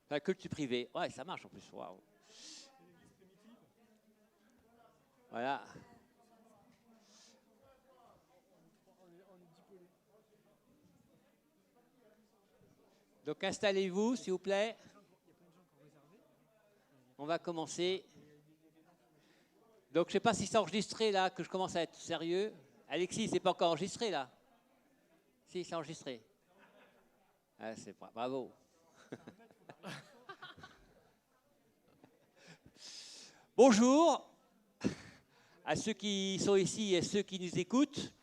Un culte privé. Ouais, ça marche en plus. Waouh. Voilà. Donc installez-vous, s'il vous plaît. On va commencer. Donc je ne sais pas si c'est enregistré là, que je commence à être sérieux. Alexis, c'est pas encore enregistré là? Si, c'est enregistré. Ah, c'est bravo. Bonjour à ceux qui sont ici et ceux qui nous écoutent.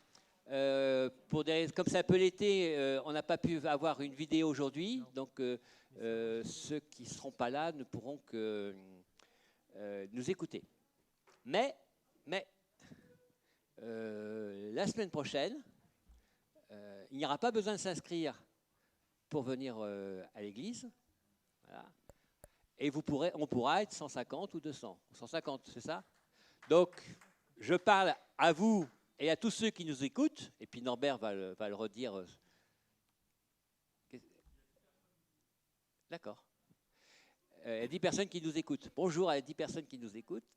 Comme c'est un peu l'été, on n'a pas pu avoir une vidéo aujourd'hui, donc ceux qui ne seront pas là ne pourront que nous écouter. Mais la semaine prochaine, il n'y aura pas besoin de s'inscrire pour venir à l'église. Voilà. Et on pourra être 150 ou 200. 150, c'est ça? Donc, je parle à vous et à tous ceux qui nous écoutent, et puis Norbert va le redire. D'accord. Il y a 10 personnes qui nous écoutent. Bonjour à les 10 personnes qui nous écoutent.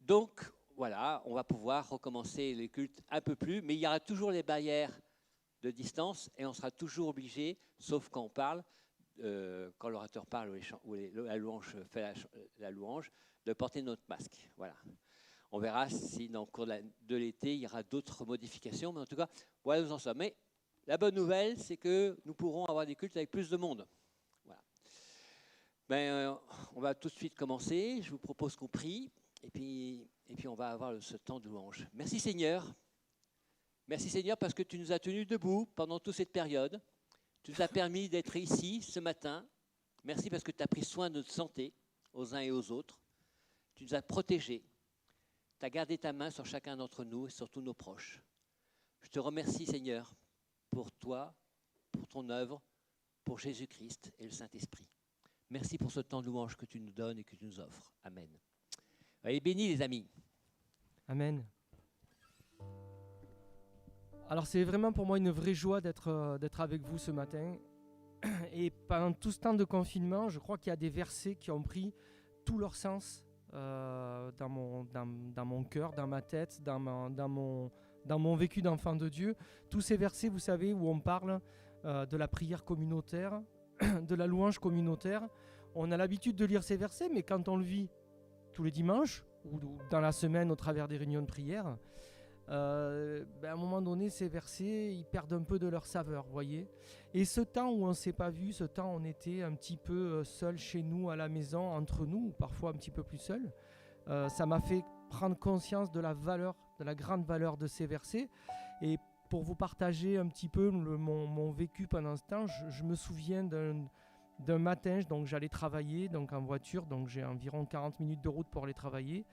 Donc, voilà, on va pouvoir recommencer les cultes un peu plus, mais il y aura toujours les barrières de distance et on sera toujours obligé, sauf quand on parle, quand l'orateur parle ou la louange fait la louange, de porter notre masque. Voilà. On verra si dans le cours de l'été, il y aura d'autres modifications, mais en tout cas, voilà où nous en sommes. Mais la bonne nouvelle, c'est que nous pourrons avoir des cultes avec plus de monde. Voilà. On va tout de suite commencer. Je vous propose qu'on prie, et puis on va avoir ce temps de louange. Merci Seigneur. Merci Seigneur parce que tu nous as tenus debout pendant toute cette période. Tu nous as permis d'être ici ce matin. Merci parce que tu as pris soin de notre santé, aux uns et aux autres. Tu nous as protégés. Tu as gardé ta main sur chacun d'entre nous et sur tous nos proches. Je te remercie Seigneur pour toi, pour ton œuvre, pour Jésus-Christ et le Saint-Esprit. Merci pour ce temps de louange que tu nous donnes et que tu nous offres. Amen. Allez, bénis les amis. Amen. Alors c'est vraiment pour moi une vraie joie d'être avec vous ce matin. Et pendant tout ce temps de confinement, je crois qu'il y a des versets qui ont pris tout leur sens dans mon cœur, dans ma tête, dans mon vécu d'enfant de Dieu. Tous ces versets, vous savez, où on parle de la prière communautaire, de la louange communautaire. On a l'habitude de lire ces versets, mais quand on le vit tous les dimanches ou dans la semaine au travers des réunions de prière, à un moment donné, ces versets, ils perdent un peu de leur saveur, voyez. Et ce temps où on ne s'est pas vu, ce temps où on était un petit peu seul chez nous, à la maison, entre nous, ou parfois un petit peu plus seul, ça m'a fait prendre conscience de la valeur, de la grande valeur de ces versets. Et pour vous partager un petit peu mon vécu pendant ce temps, je me souviens d'un matin, donc j'allais travailler donc en voiture, donc j'ai environ 40 minutes de route pour aller travailler.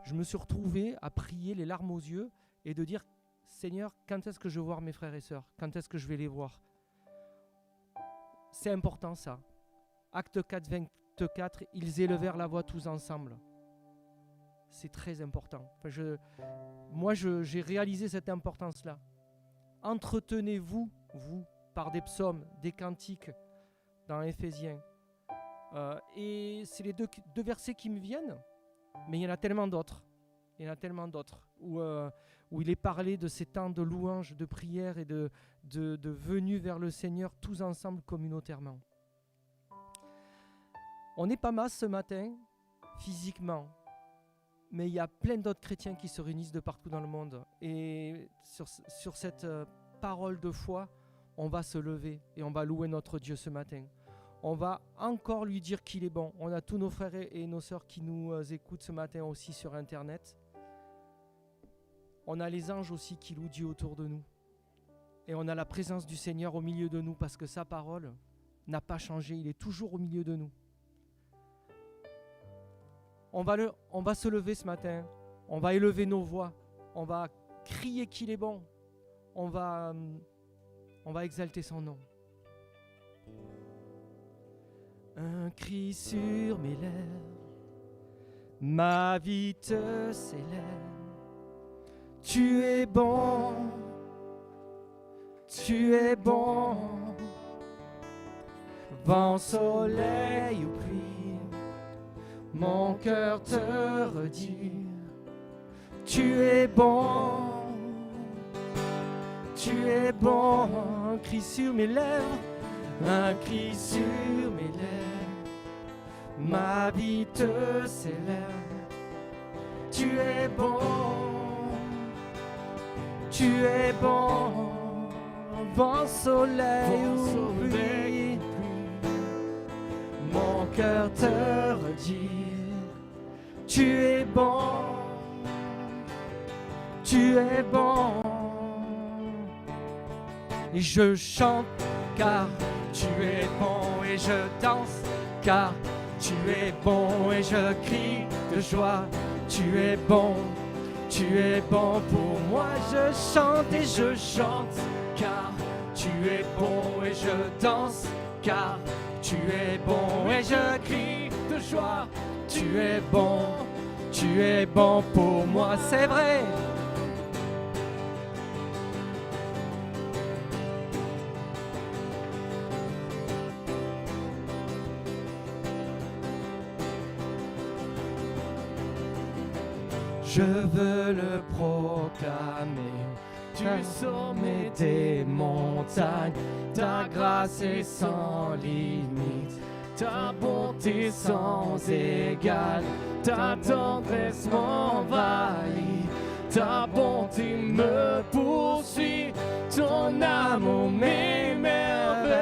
Je me suis retrouvé à prier les larmes aux yeux et de dire « Seigneur, quand est-ce que je vais voir mes frères et sœurs? Quand est-ce que je vais les voir ?» C'est important ça. Acte 4, 24, ils élevèrent la voix tous ensemble. C'est très important. J'ai réalisé cette importance-là. Entretenez-vous, vous, par des psaumes, des cantiques, dans Éphésiens. Et c'est les deux versets qui me viennent, mais il y en a tellement d'autres. Il y en a tellement d'autres où il est parlé de ces temps de louange, de prière et de venue vers le Seigneur tous ensemble communautairement. On n'est pas masse ce matin, physiquement, mais il y a plein d'autres chrétiens qui se réunissent de partout dans le monde. Et sur cette parole de foi, on va se lever et on va louer notre Dieu ce matin. On va encore lui dire qu'il est bon. On a tous nos frères et nos sœurs qui nous écoutent ce matin aussi sur Internet. On a les anges aussi qui louent Dieu autour de nous. Et on a la présence du Seigneur au milieu de nous parce que sa parole n'a pas changé. Il est toujours au milieu de nous. On va se lever ce matin. On va élever nos voix. On va crier qu'il est bon. On va exalter son nom. Un cri sur mes lèvres, ma vie te célèbre. Tu es bon, tu es bon. vent, soleil ou pluie, mon cœur te redit, tu es bon, tu es bon. Un cri sur mes lèvres, un cri sur mes lèvres, ma vie te célèbre, tu es bon, tu es bon, vent, soleil ou pluie, mon cœur te redit, tu es bon, tu es bon. Et je chante car tu es bon, et je danse car tu es bon, et je crie de joie, tu es bon pour moi. Je chante et je chante car tu es bon, et je danse car tu es bon, et je crie de joie, tu es bon pour moi, c'est vrai. Je veux le proclamer, du sommet des montagnes, ta grâce est sans limite, ta bonté sans égale, ta tendresse m'envahit, ta bonté me poursuit, ton amour m'émerveille.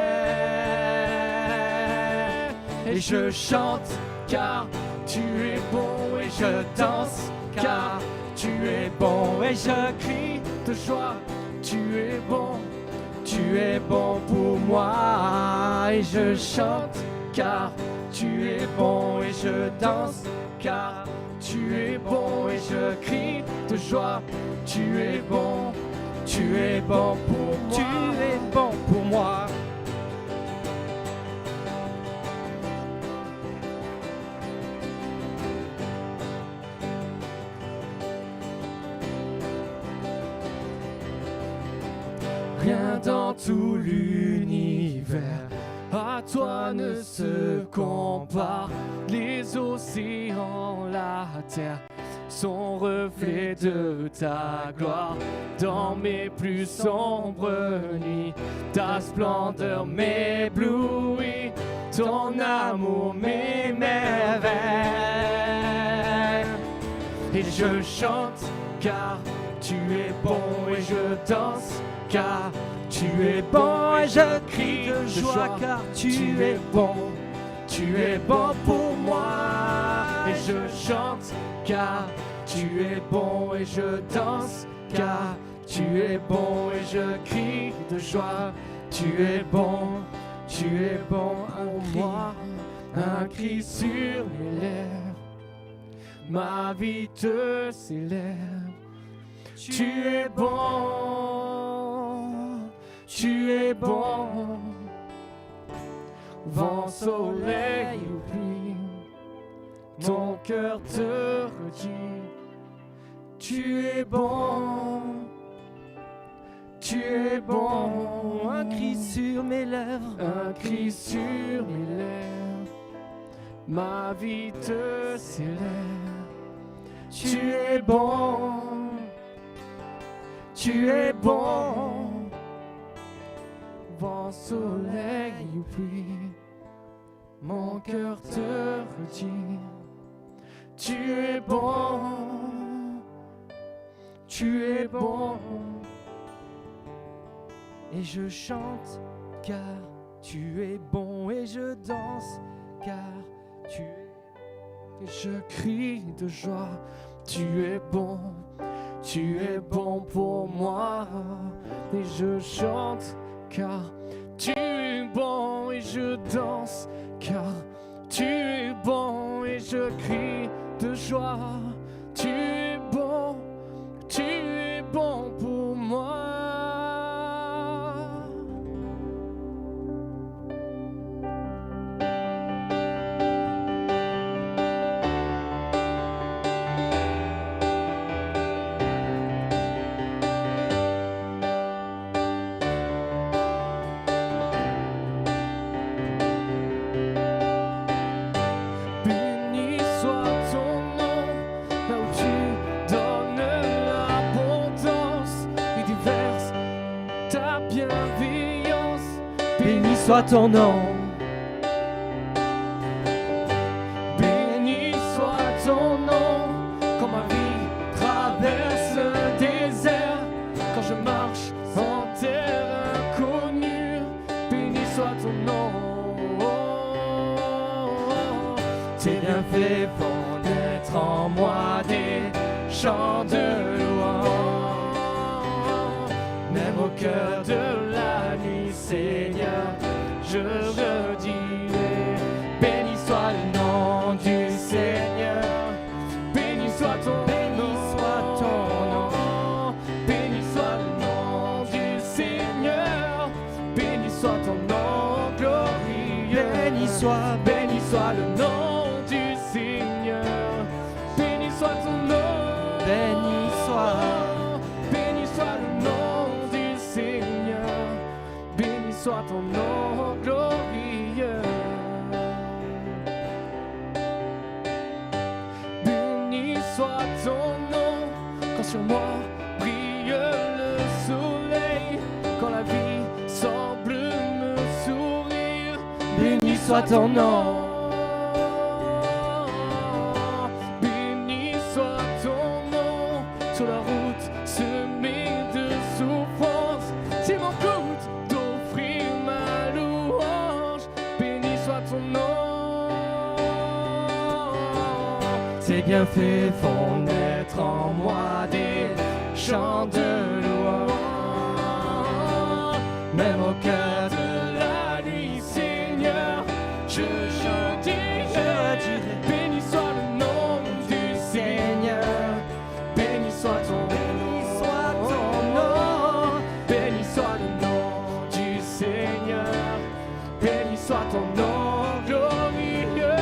Et je chante car tu es bon, et je danse car tu es bon, et je crie de joie, tu es bon pour moi. Et je chante car tu es bon, et je danse car tu es bon, et je crie de joie, tu es bon pour moi, tu es bon pour moi. Rien dans tout l'univers à toi ne se compare. Les océans, la terre sont reflets de ta gloire. Dans mes plus sombres nuits, ta splendeur m'éblouit, ton amour m'émerveille. Et je chante car tu es bon, et je danse car tu es bon, et je crie de joie car tu es bon pour moi. Et je chante car tu es bon, et je danse car tu es bon, et je crie de joie, tu es bon pour moi. Un cri sur mes lèvres, ma vie te célèbre, tu es bon, vent, soleil ou pluie, mon cœur te redit, tu es bon, un cri sur mes lèvres, ma vie te célèbre, tu es bon, vent, soleil ou pluie, mon cœur te redit, tu es bon, et je chante car tu es bon, et je danse car tu es, et je crie de joie, tu es bon pour moi. Et je chante car tu es bon, et je danse car tu es bon, et je crie de joie, tu es bon pour moi. soit ton nom. Béni soit ton nom. Quand ma vie traverse le désert, quand je marche en terre inconnue, béni soit ton nom. Tes bienfaits font naître en moi des chants de louange. Même au cœur de la nuit, Seigneur, je redirai. Béni soit le nom du Seigneur. Béni soit ton nom. Béni soit le nom du Seigneur. Béni soit ton nom glorieux. Béni soit le nom du Seigneur. Béni soit ton nom. Béni soit le nom du Seigneur. Béni soit ton nom glorieux. Béni soit ton nom. Quand sur moi brille le soleil, quand la vie semble me sourire, béni soit ton nom. Béni soit ton nom. Sur la route semée de souffrance, c'est mon compte d'offrir ma louange. Béni soit ton nom. Tes bienfaits font naître en moi des chants de louange. Même au cœur de la nuit, Seigneur, je dirai, béni soit le nom du Seigneur. Béni soit ton nom. Béni soit le nom du Seigneur. Béni soit ton nom glorieux.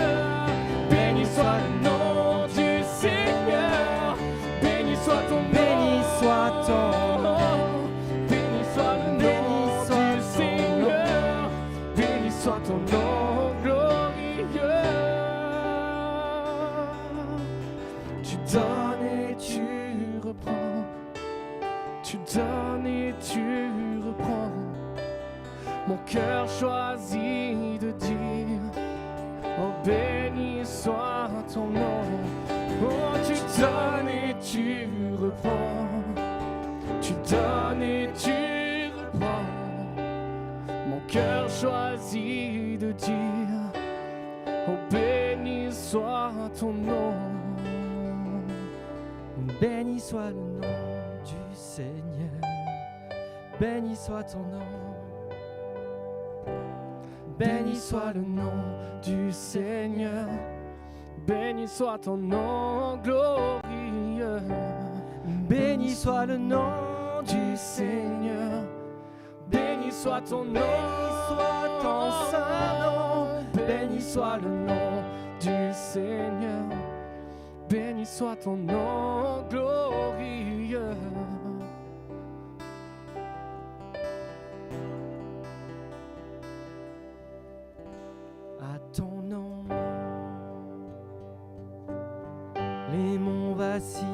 Béni soit le nom du Seigneur. Béni soit ton nom. Béni soit ton nom. Béni soit le nom du Seigneur. Béni soit ton nom glorieux. Tu donnes et tu reprends. Tu donnes et tu reprends. Mon cœur choisit de dire: oh, béni soit ton nom. Oh, tu donnes et tu reprends. Tu donnes et tu reprends. Mon cœur choisit de dire: oh, béni soit ton nom. Béni soit le nom du Seigneur. Béni soit ton nom. Béni soit le nom du Seigneur. Béni soit ton nom glorieux. Béni soit le nom du Seigneur. Béni soit ton nom. Béni soit ton saint nom. Béni soit le nom du Seigneur. Béni soit ton nom glorieux. À ton nom, les monts vacillent,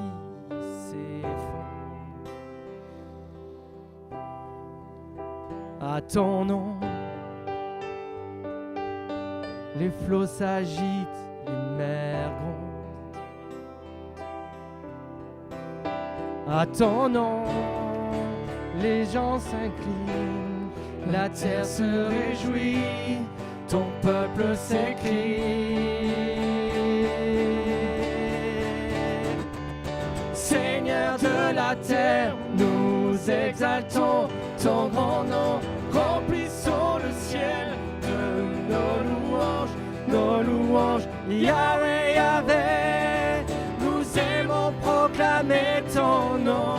s'effondrent. À ton nom, les flots s'agitent, les mers grondent. À ton nom, les gens s'inclinent, la terre se réjouit, ton peuple s'écrie. Seigneur de la terre, nous exaltons ton grand nom, remplissons le ciel de nos louanges, Yahweh, Yahweh, nous aimons proclamer ton nom.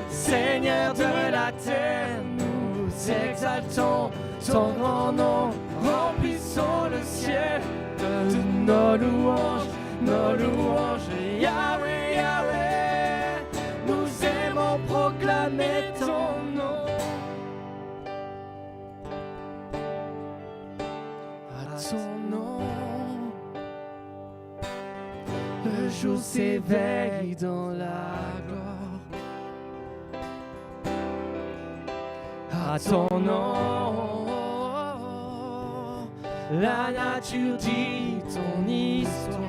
Seigneur de la terre, nous exaltons ton grand nom, remplissons le ciel de nos louanges, Yahweh, Yahweh, nous aimons proclamer ton nom. À ton nom, le jour s'éveille dans la gloire. à ton nom. La nature dit ton histoire.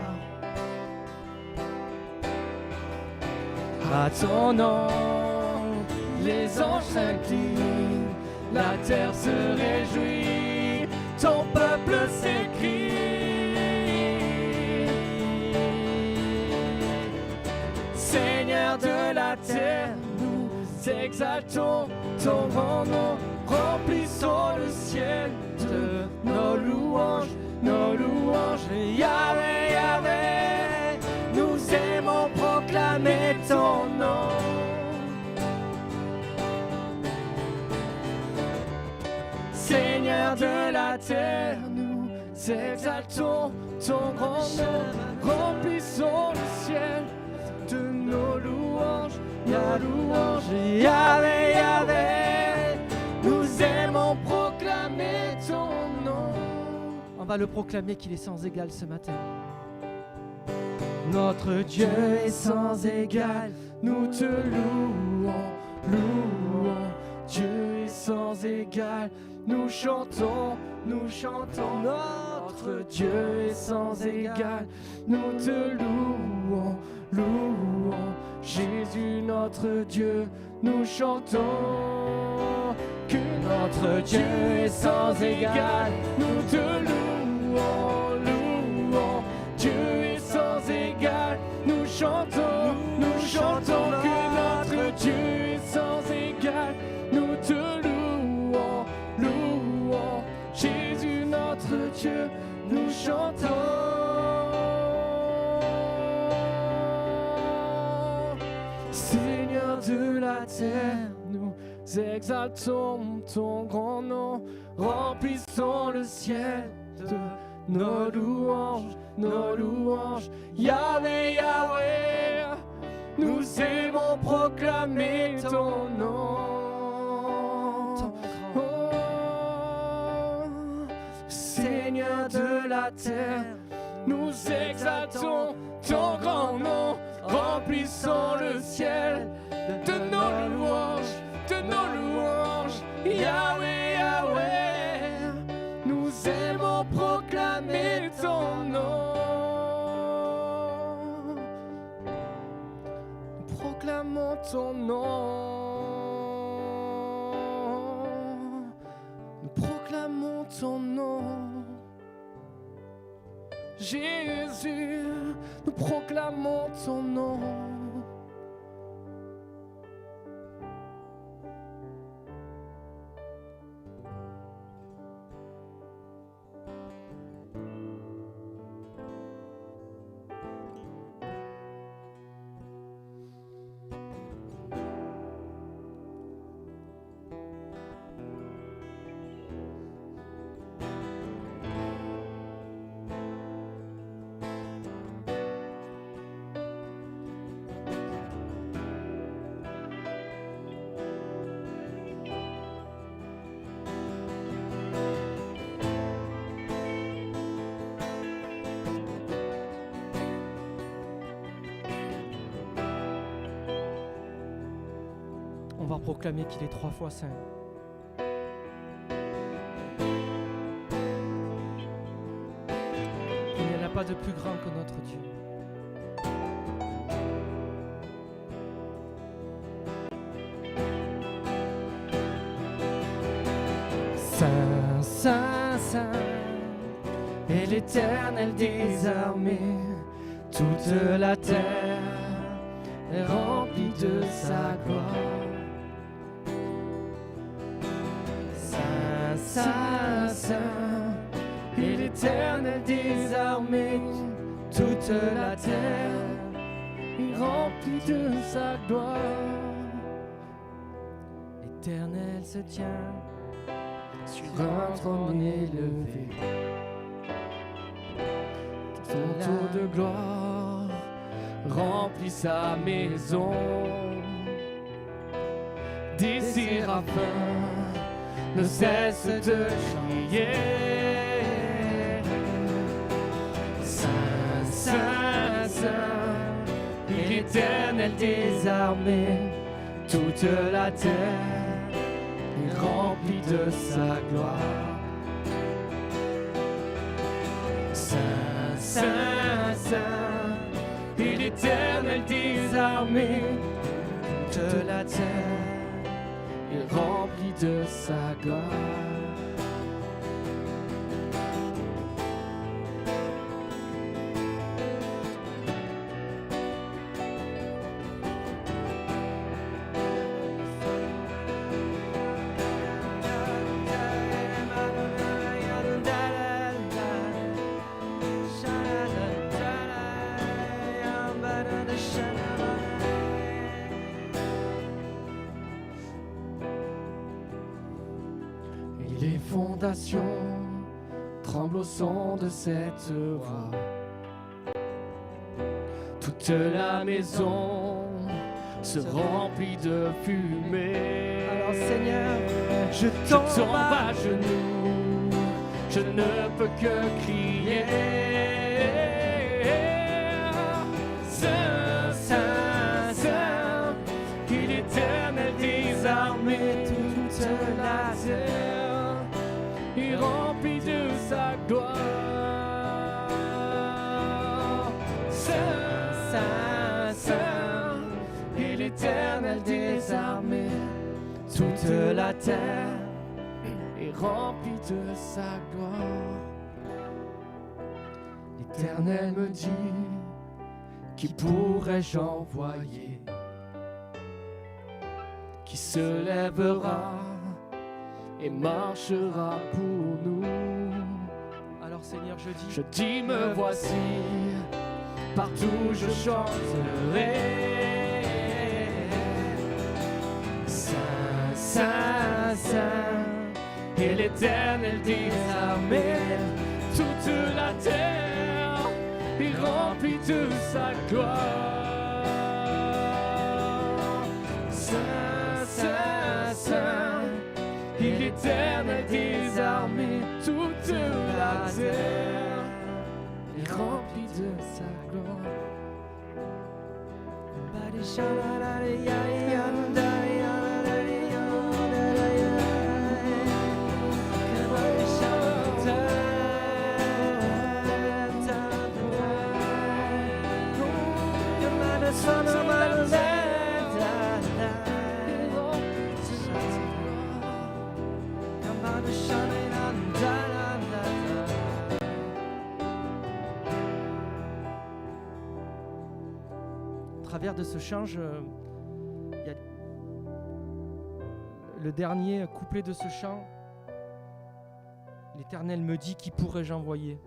À ton nom, les anges s'inclinent, la terre se réjouit, ton peuple s'écrie. Seigneur de la terre, nous exaltons ton grand nom, remplissons le ciel de nos louanges, nos louanges. Yahvé, Yahvé, nous aimons proclamer ton nom. Seigneur de la terre, nous exaltons ton grand nom, remplissons le ciel de nos louanges, la louange. Yahvé, Yahvé, nous aimons proclamer ton nom. On va le proclamer qu'il est sans égal ce matin. Notre Dieu est sans égal, nous te louons, louons. Dieu est sans égal, nous chantons, nous chantons. Notre Dieu est sans égal, nous te louons, louons. Jésus notre Dieu, nous chantons. Que notre Dieu est sans égal, nous te louons, louons. Dieu est sans égal, nous chantons, nous chantons. Que notre Dieu est sans égal, nous te louons, louons. Jésus notre Dieu, nous chantons. Seigneur de la terre, nous exaltons ton grand nom, remplissons le ciel de nos louanges, nos louanges. Yahvé, Yahvé, nous aimons proclamer ton nom. Oh, Seigneur de la terre, nous exaltons ton grand nom, remplissons le ciel de nos louanges, de nos louanges. Yahvé, Yahvé, nous aimons proclamer ton nom. Nous proclamons ton nom. Nous proclamons ton nom. Jésus, nous proclamons ton nom. On va proclamer qu'il est 3 fois saint. Il n'y en a pas de plus grand que notre Dieu. Saint, Saint, Saint, et l'Éternel des armées, toute la terre est remplie de sa gloire. Saint, Saint, et l'Éternel des armées, toute la terre est remplie de sa gloire. L'Éternel se tient sur un trône élevé, son tour de gloire remplit sa maison. Des séraphins ne cesse de crier. Saint, Saint, Saint, et l'Éternel des armées, toute la terre est rempli de sa gloire. Saint, Saint, Saint, et l'Éternel des armées, toute la terre est remplie de sa gloire. Les fondations tremblent au son de cette voix. Toute la maison se remplit de fumée. Alors Seigneur, je tombe à genoux, je ne peux que crier. Saint, Saint, Saint, qu'il est l'Éternel des armées, toute la terre est remplie de sa gloire. Saint, Saint, Saint, et l'Éternel des armées, toute la terre est remplie de sa gloire. L'Éternel me dit, qui pourrais-je envoyer? Qui se lèvera et marchera pour nous? Alors Seigneur, je dis, me voici, partout je chanterai. Saint, Saint, Saint, et l'Éternel des armées, toute la terre est remplie de sa gloire. Saint, Saint, Saint, et l'Éternel des armées, toute la terre est remplie de sa gloire. Au travers de ce chant, il y a le dernier couplet de ce chant. L'Éternel me dit, qui pourrais-je envoyer?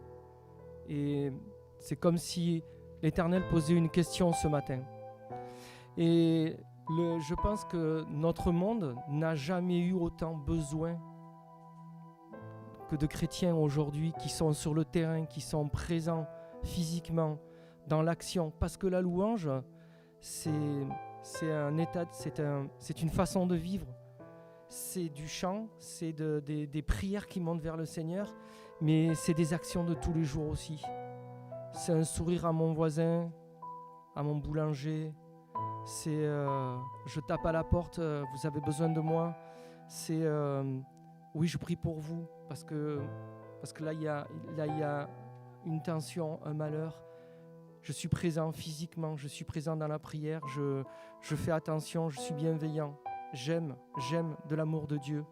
Et c'est comme si l'Éternel posait une question ce matin. Et je pense que notre monde n'a jamais eu autant besoin que de chrétiens aujourd'hui qui sont sur le terrain, qui sont présents physiquement dans l'action. Parce que la louange, c'est un état, c'est une façon de vivre. C'est du chant, c'est des prières qui montent vers le Seigneur, mais c'est des actions de tous les jours aussi. C'est un sourire à mon voisin, à mon boulanger. C'est je tape à la porte, vous avez besoin de moi. C'est oui, je prie pour vous parce que là il y a une tension, un malheur. Je suis présent physiquement, je suis présent dans la prière, je fais attention, je suis bienveillant. J'aime de l'amour de Dieu.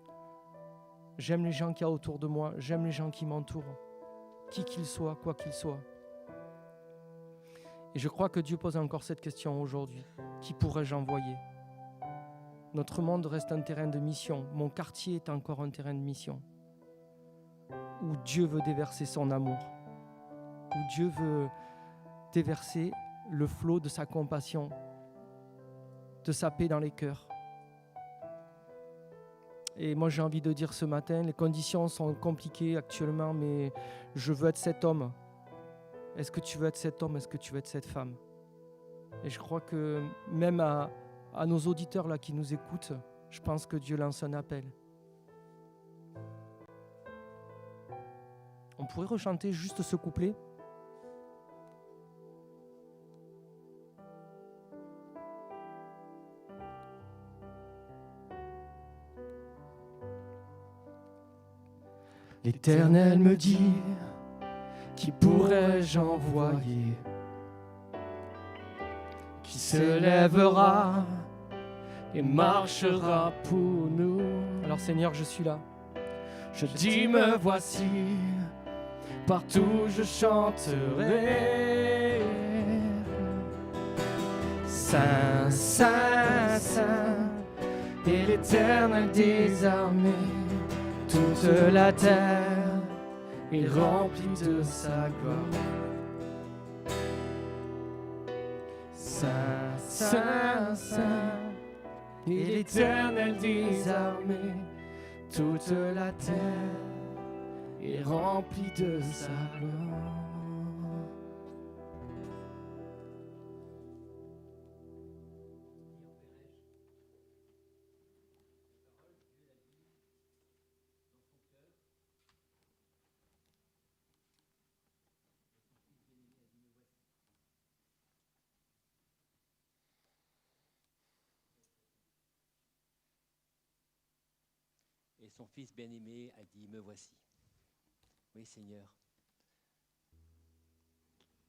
J'aime les gens qu'il y a autour de moi, j'aime les gens qui m'entourent, qui qu'ils soient, quoi qu'ils soient. Et je crois que Dieu pose encore cette question aujourd'hui. Qui pourrais-je envoyer? Notre monde reste un terrain de mission. Mon quartier est encore un terrain de mission. Où Dieu veut déverser son amour. Où Dieu veut déverser le flot de sa compassion, de sa paix dans les cœurs. Et moi j'ai envie de dire ce matin, les conditions sont compliquées actuellement, mais je veux être cet homme. Est-ce que tu veux être cet homme? Est-ce que tu veux être cette femme? Et je crois que même à nos auditeurs là qui nous écoutent, je pense que Dieu lance un appel. On pourrait rechanter juste ce couplet? L'Éternel me dit, qui pourrais-je envoyer? Qui se lèvera et marchera pour nous? Alors Seigneur, je suis là. Je dis, me voici, partout je chanterai. Saint, Saint, Saint, et l'Éternel des armées, toute la terre est remplie de sa gloire. Saint, Saint, Saint, et l'Éternel des armées, toute la terre est remplie de sa gloire. Et son fils bien-aimé a dit, me voici. Oui, Seigneur,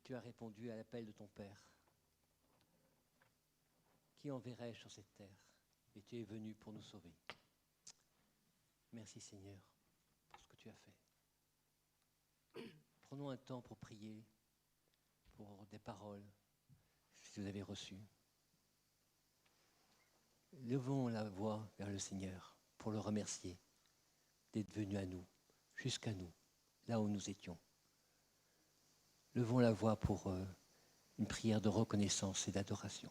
tu as répondu à l'appel de ton Père. Qui enverrai-je sur cette terre? Et tu es venu pour nous sauver. Merci, Seigneur, pour ce que tu as fait. Prenons un temps pour prier, pour des paroles, si vous avez reçu. Levons la voix vers le Seigneur pour le remercier d'être venu à nous, jusqu'à nous, là où nous étions. Levons la voix pour une prière de reconnaissance et d'adoration.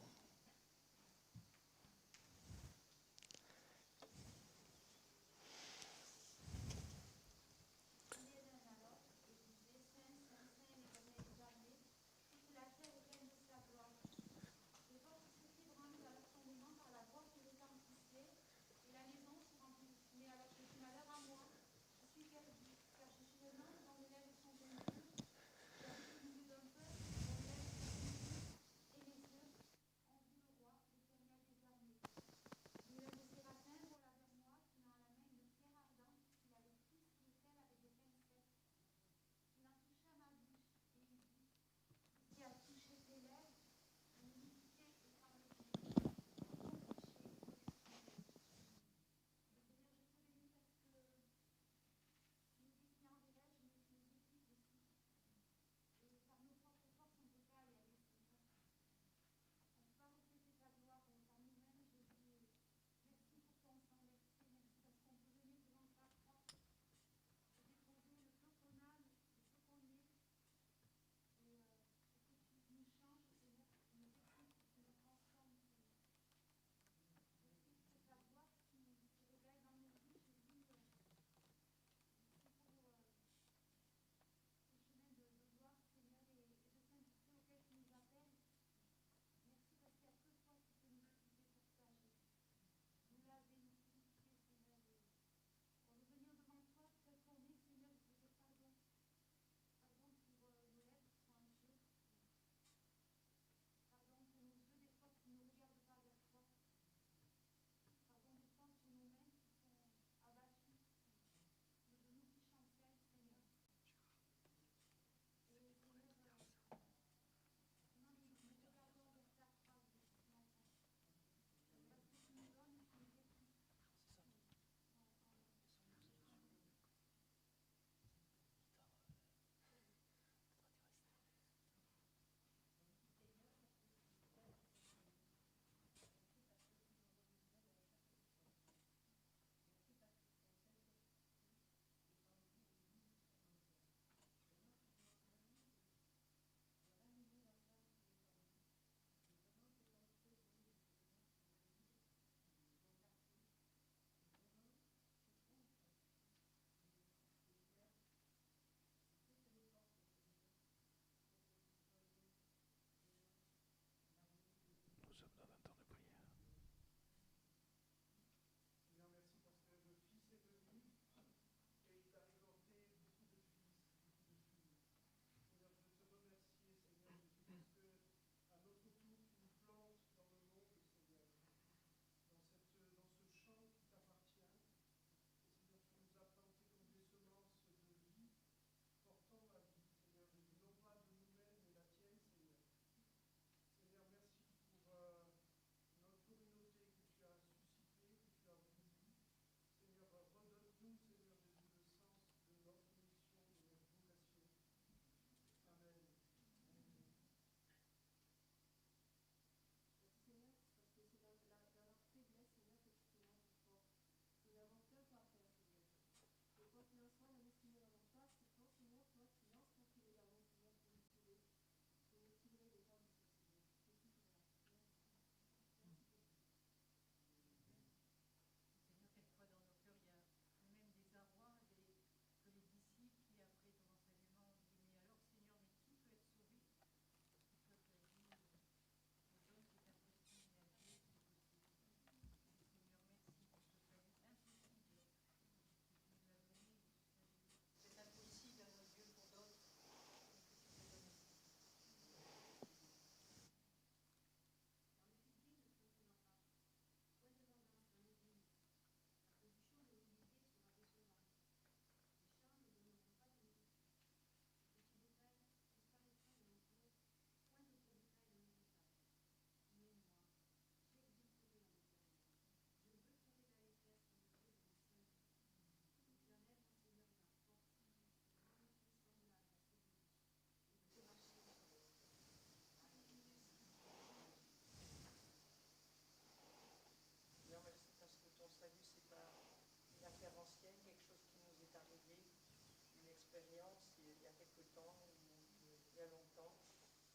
expérience il y a quelque temps, il y a longtemps,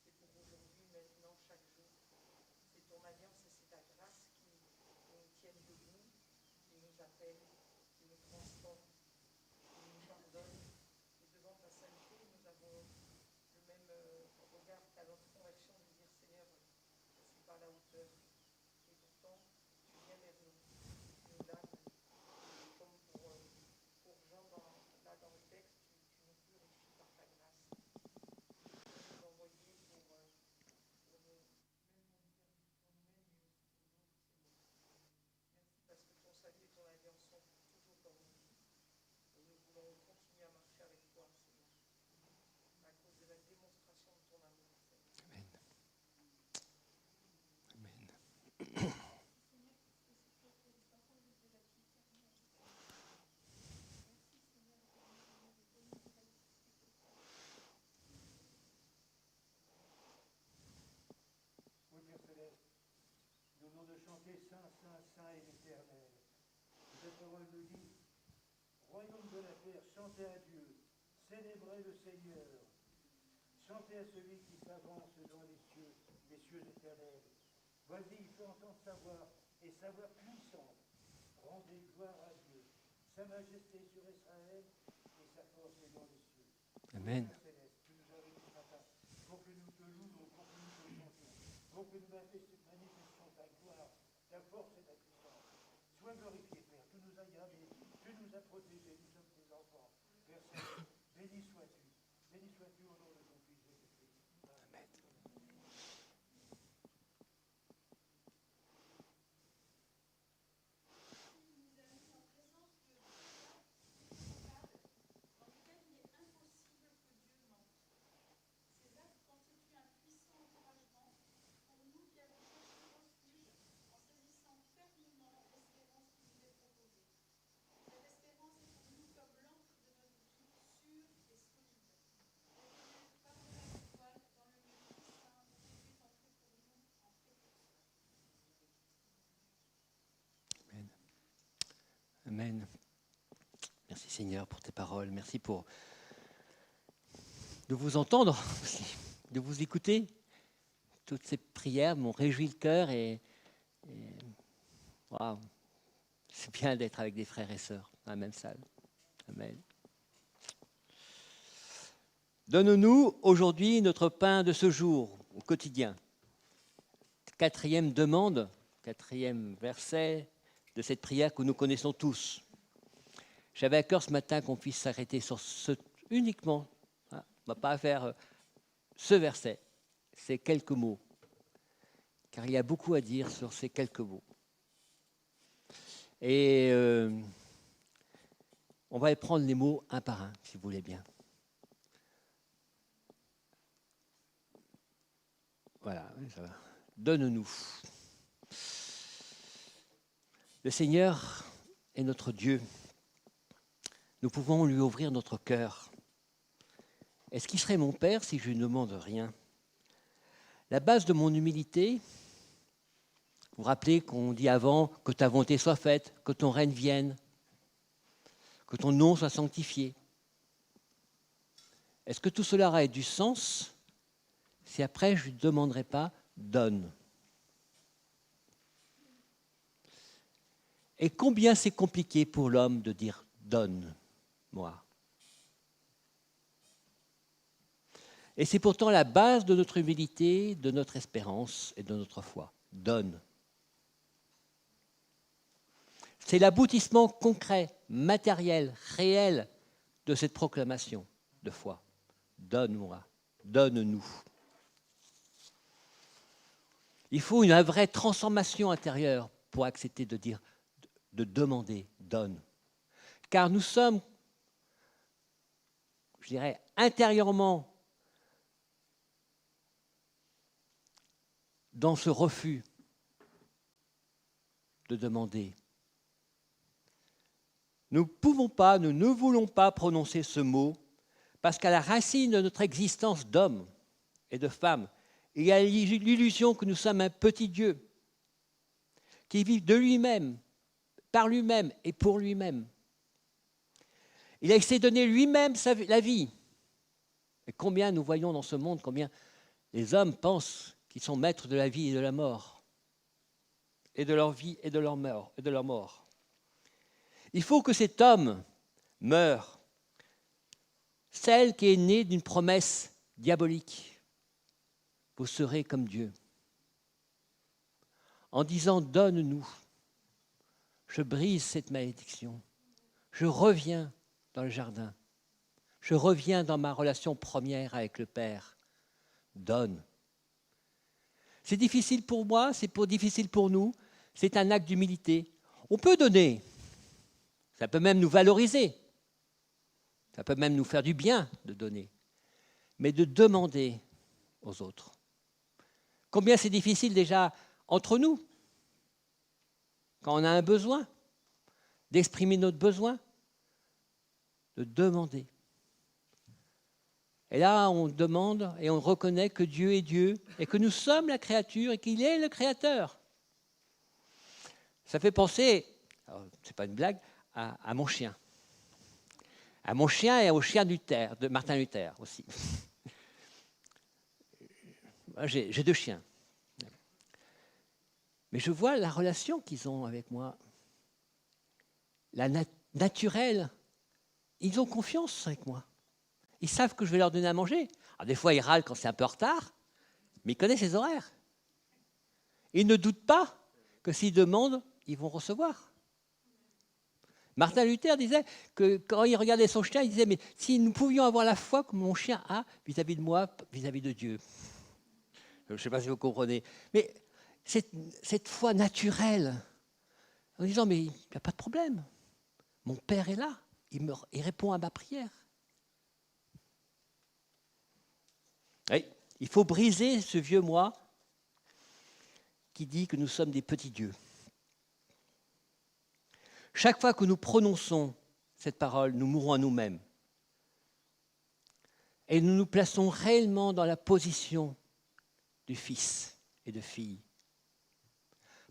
c'est pour aujourd'hui, maintenant, chaque jour. C'est ton alliance et c'est ta grâce qui nous tiennent debout, qui nous appelle, qui nous transforme, qui nous pardonne. Et devant ta sainteté, nous avons le même regard qu'à notre conversion de dire Seigneur, je ne suis pas à la hauteur. Et pourtant, tu viens vers nous, tu nous laves. Comme pour Jean, là dans le texte, tu nous purifies par ta grâce. Tu peux nous envoyer pour nous, même pour nous servir pour nous-mêmes et aussi pour d'autres, Seigneur. Merci parce que ton salut et ton alliance sont toujours dans nos vies. Et nous voulons continuer à marcher avec toi, Seigneur, à cause de la démonstration de ton amour, Seigneur. Amen. Amen. Oui, Père Céleste, nous venons de chanter Saint, Saint, Saint et l'Éternel. Cette parole nous dit, royaume de la terre, chantez à Dieu, célébrez le Seigneur, chantez à celui qui s'avance dans les cieux éternels. Voici, il fait entendre sa voix, et sa voix puissante. Rendez gloire à Dieu, sa majesté sur Israël, et sa force est dans les cieux. Amen. Père Céleste, tu nous as réunis ce matin pour que nous te louions, pour que nous te chantions, pour que nous manifestions ta gloire, ta force et ta puissance. Sois glorifié, Père. Tu nous as gardés, tu nous as protégés, nous sommes tes enfants. Père Céleste, béni sois-tu. Béni sois-tu au nom de ton Fils Jésus-Christ. Amen. Amen. Merci Seigneur pour tes paroles. Merci pour de vous entendre aussi, de vous écouter. Toutes ces prières m'ont réjoui le cœur et waouh, c'est bien d'être avec des frères et sœurs dans la même salle. Amen. Donne-nous aujourd'hui notre pain de ce jour, au quotidien. Quatrième demande, quatrième verset de cette prière que nous connaissons tous. J'avais à cœur ce matin qu'on puisse s'arrêter sur ce uniquement. On ne va pas faire ce verset, ces quelques mots, car il y a beaucoup à dire sur ces quelques mots. Et on va prendre les mots un par un, si vous voulez bien. Voilà, ça va. Donne-nous. Le Seigneur est notre Dieu. Nous pouvons lui ouvrir notre cœur. Est-ce qu'il serait mon Père si je ne demande rien? La base de mon humilité, vous vous rappelez qu'on dit avant que ta volonté soit faite, que ton règne vienne, que ton nom soit sanctifié. Est-ce que tout cela aurait du sens si après je ne lui demanderais pas « donne ». Et combien c'est compliqué pour l'homme de dire « donne-moi ». Et c'est pourtant la base de notre humilité, de notre espérance et de notre foi. Donne. C'est l'aboutissement concret, matériel, réel de cette proclamation de foi. Donne-moi, donne-nous. Il faut une vraie transformation intérieure pour accepter de dire, de demander, donne. Car nous sommes, je dirais, intérieurement dans ce refus de demander. Nous ne pouvons pas, nous ne voulons pas prononcer ce mot parce qu'à la racine de notre existence d'homme et de femme, il y a l'illusion que nous sommes un petit Dieu qui vit de lui-même, par lui-même et pour lui-même. Il a essayé de donner lui-même la vie. Et combien nous voyons dans ce monde, combien les hommes pensent qu'ils sont maîtres de la vie et de la mort, et de leur vie et de leur mort. Il faut que cet homme meure, celle qui est née d'une promesse diabolique. Vous serez comme Dieu. En disant « donne-nous », je brise cette malédiction. Je reviens dans le jardin. Je reviens dans ma relation première avec le Père. Donne. C'est difficile pour moi, c'est difficile pour nous. C'est un acte d'humilité. On peut donner. Ça peut même nous valoriser. Ça peut même nous faire du bien de donner. Mais de demander aux autres. Combien c'est difficile déjà entre nous, quand on a un besoin, d'exprimer notre besoin, de demander. Et là, on demande et on reconnaît que Dieu est Dieu et que nous sommes la créature et qu'il est le créateur. Ça fait penser, ce n'est pas une blague, à mon chien. À mon chien et au chien de Martin Luther aussi. J'ai 2 chiens. Mais je vois la relation qu'ils ont avec moi. La naturelle. Ils ont confiance avec moi. Ils savent que je vais leur donner à manger. Alors des fois, ils râlent quand c'est un peu en retard, mais ils connaissent les horaires. Ils ne doutent pas que s'ils demandent, ils vont recevoir. Martin Luther disait que quand il regardait son chien, il disait « Mais si nous pouvions avoir la foi que mon chien a vis-à-vis de moi, vis-à-vis de Dieu. » Je ne sais pas si vous comprenez. Mais cette foi naturelle, en disant « Mais il n'y a pas de problème. Mon Père est là. Il répond à ma prière. » Oui, il faut briser ce vieux moi qui dit que nous sommes des petits dieux. Chaque fois que nous prononçons cette parole, nous mourons à nous-mêmes. Et nous nous plaçons réellement dans la position du fils et de fille.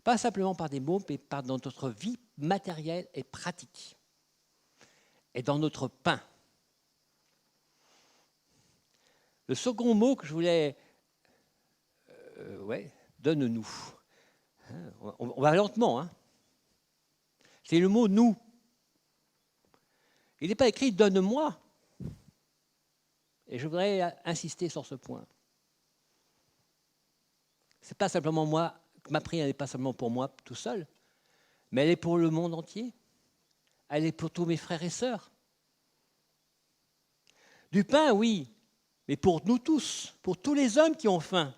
Pas simplement par des mots, mais par dans notre vie matérielle et pratique. Et dans notre pain. Le second mot que je voulais... donne-nous. On va lentement, hein. C'est le mot « nous ». Il n'est pas écrit « donne-moi ». Et je voudrais insister sur ce point. C'est pas simplement moi, ma prière n'est pas seulement pour moi tout seul, mais elle est pour le monde entier. Elle est pour tous mes frères et sœurs. Du pain, oui, mais pour nous tous, pour tous les hommes qui ont faim.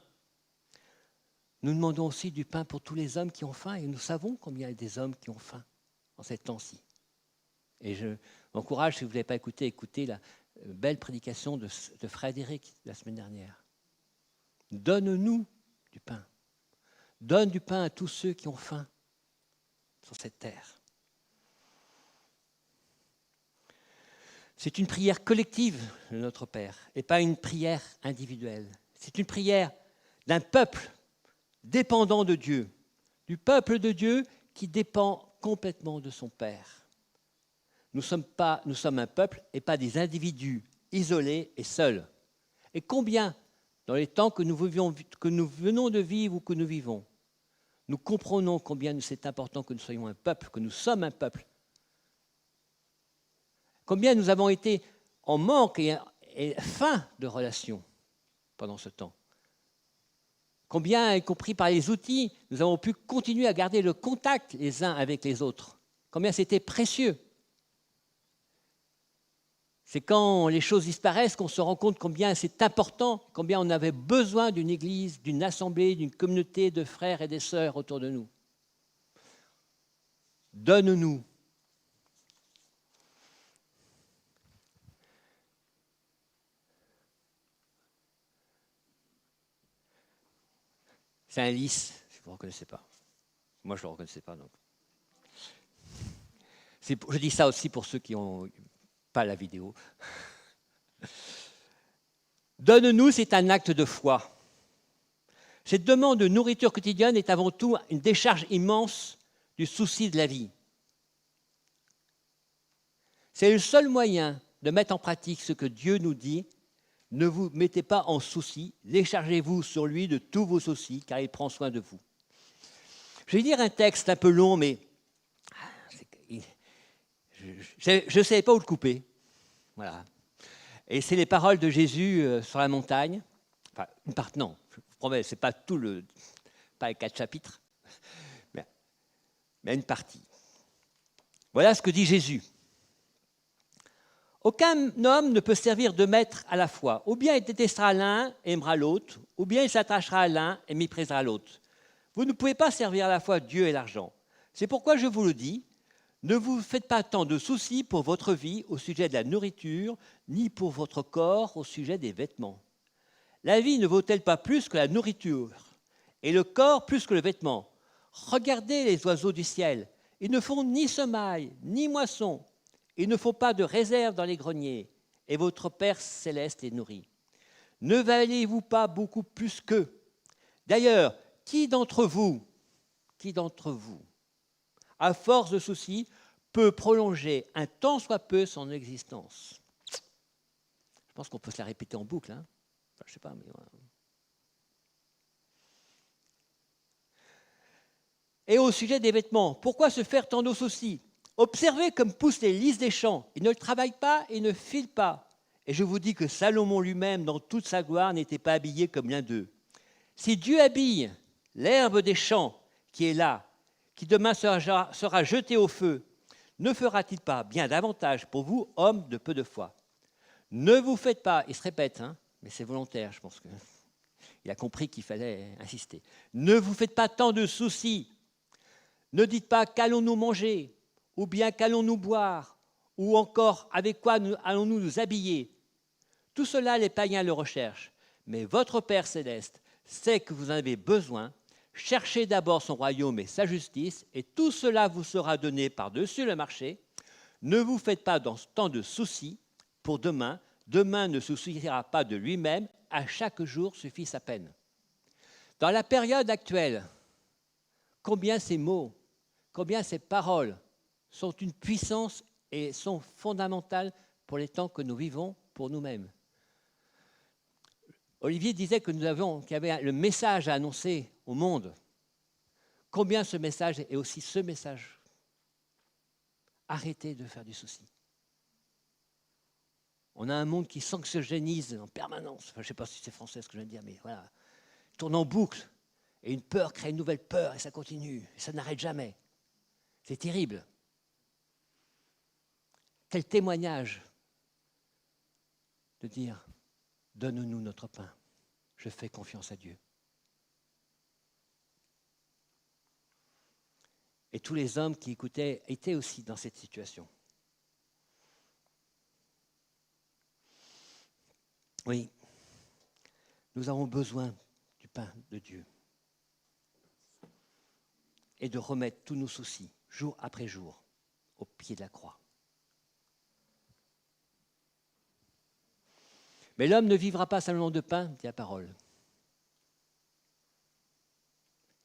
Nous demandons aussi du pain pour tous les hommes qui ont faim, et nous savons combien il y a des hommes qui ont faim en ces temps-ci. Et je m'encourage, si vous ne l'avez pas écouté, écoutez la belle prédication de Frédéric la semaine dernière. Donne-nous du pain. Donne du pain à tous ceux qui ont faim sur cette terre. C'est une prière collective de notre Père et pas une prière individuelle. C'est une prière d'un peuple dépendant de Dieu, du peuple de Dieu qui dépend complètement de son Père. Nous sommes un peuple et pas des individus isolés et seuls. Et combien, dans les temps que nous venons de vivre ou que nous vivons, nous comprenons combien c'est important que nous soyons un peuple, que nous sommes un peuple. Combien nous avons été en manque et faim de relations pendant ce temps. Combien, y compris par les outils, nous avons pu continuer à garder le contact les uns avec les autres. Combien c'était précieux. C'est quand les choses disparaissent qu'on se rend compte combien c'est important, combien on avait besoin d'une église, d'une assemblée, d'une communauté de frères et de sœurs autour de nous. Donne-nous. C'est un lys, si vous ne reconnaissez pas. Moi, je ne le reconnaissais pas. Donc. Je dis ça aussi pour ceux qui n'ont pas la vidéo. Donne-nous, c'est un acte de foi. Cette demande de nourriture quotidienne est avant tout une décharge immense du souci de la vie. C'est le seul moyen de mettre en pratique ce que Dieu nous dit. Ne vous mettez pas en souci, déchargez-vous sur lui de tous vos soucis, car il prend soin de vous. Je vais lire un texte un peu long, mais je ne savais pas où le couper. Voilà. Et c'est les paroles de Jésus sur la montagne. Enfin, une partie, non, je vous promets, ce n'est pas pas les 4 chapitres, mais une partie. Voilà ce que dit Jésus. Aucun homme ne peut servir de maître à la fois. Ou bien il détestera l'un et aimera l'autre, ou bien il s'attachera à l'un et méprisera l'autre. Vous ne pouvez pas servir à la fois Dieu et l'argent. C'est pourquoi je vous le dis, ne vous faites pas tant de soucis pour votre vie au sujet de la nourriture, ni pour votre corps au sujet des vêtements. La vie ne vaut-elle pas plus que la nourriture, et le corps plus que le vêtement? Regardez les oiseaux du ciel, ils ne font ni semaille, ni moisson, ils ne font pas de réserve dans les greniers, et votre Père céleste les nourrit. Ne valez-vous pas beaucoup plus qu'eux? D'ailleurs, qui d'entre vous, à force de soucis, peut prolonger un tant soit peu son existence? Je pense qu'on peut se la répéter en boucle. Hein. Enfin, je sais pas, mais voilà. Et au sujet des vêtements, pourquoi se faire tant de soucis? Observez comme poussent les lys des champs. Ils ne travaillent pas et ne filent pas. Et je vous dis que Salomon lui-même, dans toute sa gloire, n'était pas habillé comme l'un d'eux. Si Dieu habille l'herbe des champs qui est là, qui demain sera jetée au feu, ne fera-t-il pas bien davantage pour vous, hommes de peu de foi? Ne vous faites pas, il se répète, hein, mais c'est volontaire, je pense qu'il a compris qu'il fallait insister. Ne vous faites pas tant de soucis. Ne dites pas qu'allons-nous manger, ou bien qu'allons-nous boire, ou encore avec quoi allons-nous nous habiller. Tout cela, les païens le recherchent, mais votre Père céleste sait que vous en avez besoin. Cherchez d'abord son royaume et sa justice, et tout cela vous sera donné par-dessus le marché. Ne vous faites pas tant de soucis pour demain. Demain ne se souciera pas de lui-même. À chaque jour suffit sa peine. Dans la période actuelle, combien ces mots, combien ces paroles sont une puissance et sont fondamentales pour les temps que nous vivons pour nous-mêmes. Olivier disait que qu'il y avait le message à annoncer au monde. Combien ce message est aussi ce message? Arrêtez de faire du souci. On a un monde qui s'anxiogénise en permanence. Enfin, je ne sais pas si c'est français ce que je viens de dire, mais voilà. Il tourne en boucle. Et une peur crée une nouvelle peur et ça continue. Et ça n'arrête jamais. C'est terrible. Quel témoignage de dire « Donne-nous notre pain, je fais confiance à Dieu ». Et tous les hommes qui écoutaient étaient aussi dans cette situation. Oui, nous avons besoin du pain de Dieu et de remettre tous nos soucis, jour après jour, au pied de la croix. Mais l'homme ne vivra pas seulement de pain, dit la parole.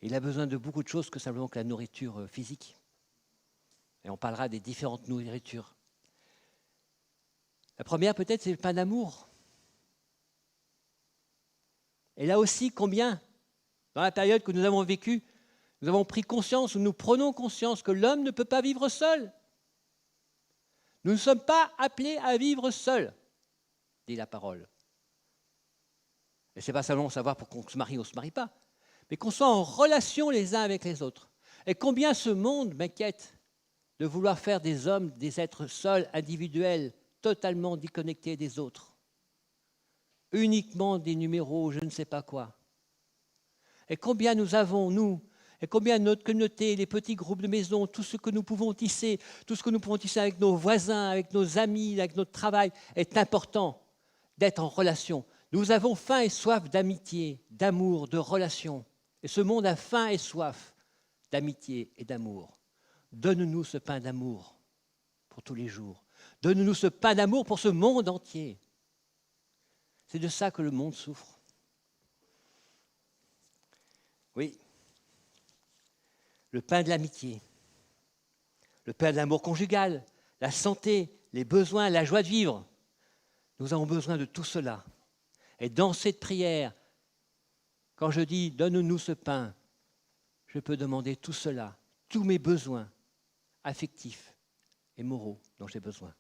Il a besoin de beaucoup de choses que simplement que la nourriture physique. Et on parlera des différentes nourritures. La première, peut-être, c'est le pain d'amour. Et là aussi, combien, dans la période que nous avons vécue, nous avons pris conscience, ou nous prenons conscience que l'homme ne peut pas vivre seul. Nous ne sommes pas appelés à vivre seuls, dit la parole. Et ce n'est pas seulement savoir pour qu'on se marie ou on ne se marie pas, mais qu'on soit en relation les uns avec les autres. Et combien ce monde m'inquiète de vouloir faire des hommes, des êtres seuls, individuels, totalement déconnectés des autres. Uniquement des numéros, je ne sais pas quoi. Et combien nous avons, nous, et combien notre communauté, les petits groupes de maisons, tout ce que nous pouvons tisser, tout ce que nous pouvons tisser avec nos voisins, avec nos amis, avec notre travail, est important d'être en relation. Nous avons faim et soif d'amitié, d'amour, de relation. Et ce monde a faim et soif d'amitié et d'amour. Donne-nous ce pain d'amour pour tous les jours. Donne-nous ce pain d'amour pour ce monde entier. C'est de ça que le monde souffre. Oui. Le pain de l'amitié. Le pain de l'amour conjugal, la santé, les besoins, la joie de vivre. Nous avons besoin de tout cela. Et dans cette prière, quand je dis « donne-nous ce pain », je peux demander tout cela, tous mes besoins affectifs et moraux dont j'ai besoin.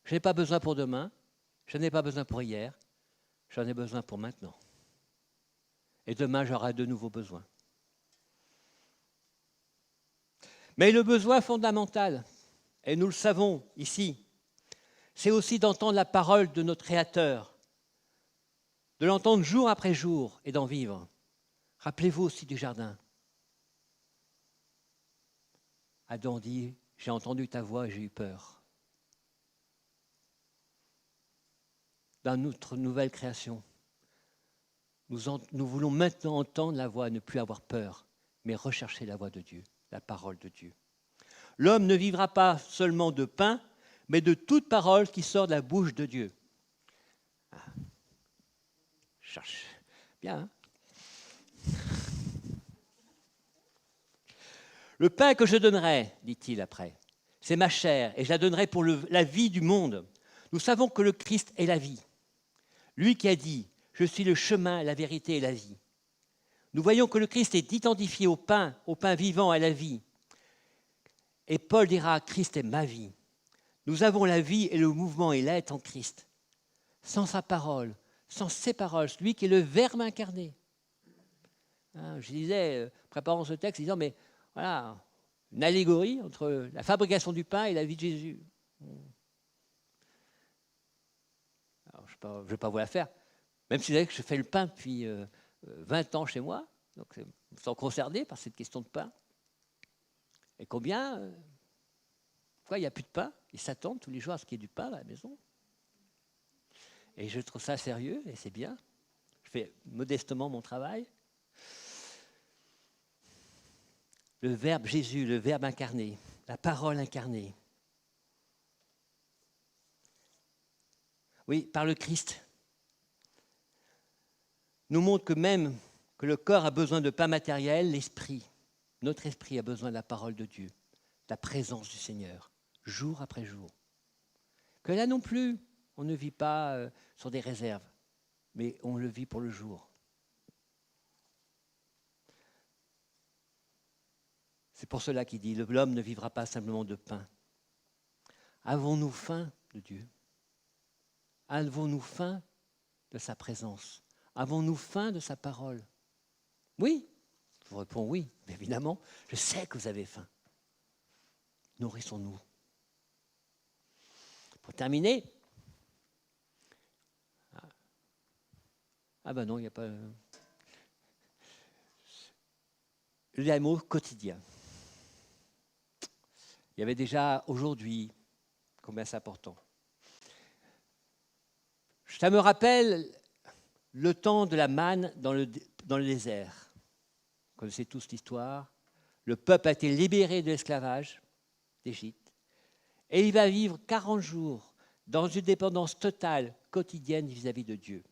Je n'ai pas besoin pour demain, je n'ai pas besoin pour hier, j'en ai besoin pour maintenant. Et demain, j'aurai de nouveaux besoins. Mais le besoin fondamental, et nous le savons ici, c'est aussi d'entendre la parole de notre Créateur, de l'entendre jour après jour et d'en vivre. Rappelez-vous aussi du jardin. Adam dit, j'ai entendu ta voix et j'ai eu peur. Dans notre nouvelle création, nous voulons maintenant entendre la voix, ne plus avoir peur, mais rechercher la voix de Dieu, la parole de Dieu. L'homme ne vivra pas seulement de pain, mais de toute parole qui sort de la bouche de Dieu. Ah. Cherche. Bien, hein? Le pain que je donnerai, dit-il après, c'est ma chair, et je la donnerai pour la vie du monde. Nous savons que le Christ est la vie. Lui qui a dit, je suis le chemin, la vérité et la vie. Nous voyons que le Christ est identifié au pain vivant, à la vie. Et Paul dira, Christ est ma vie. Nous avons la vie et le mouvement et l'être en Christ. Sans sa parole, sans ses paroles, lui qui est le Verbe incarné. Hein, je disais, préparant ce texte, disant, mais voilà, une allégorie entre la fabrication du pain et la vie de Jésus. Alors, je ne vais pas vous la faire, même si vous savez que je fais le pain depuis 20 ans chez moi, donc je me sens concerné par cette question de pain. Et combien pourquoi il n'y a plus de pain? Ils s'attendent tous les jours à ce qu'il y ait du pain à la maison. Et je trouve ça sérieux, et c'est bien. Je fais modestement mon travail. Le Verbe Jésus, le Verbe incarné, la parole incarnée. Oui, par le Christ, nous montre que même que le corps a besoin de pain matériel, l'esprit, notre esprit a besoin de la parole de Dieu, de la présence du Seigneur, jour après jour. Que là non plus, on ne vit pas sur des réserves, mais on le vit pour le jour. C'est pour cela qu'il dit, l'homme ne vivra pas simplement de pain. Avons-nous faim de Dieu? Avons-nous faim de sa présence? Avons-nous faim de sa parole? Oui, je vous réponds oui, mais évidemment, je sais que vous avez faim. Nourrissons-nous. Pour terminer, ah ben non, il n'y a pas... Le mot quotidien. Il y avait déjà aujourd'hui, combien c'est important. Ça me rappelle le temps de la manne dans le désert. Vous connaissez tous l'histoire. Le peuple a été libéré de l'esclavage d'Égypte. Et il va vivre 40 jours dans une dépendance totale, quotidienne vis-à-vis de Dieu.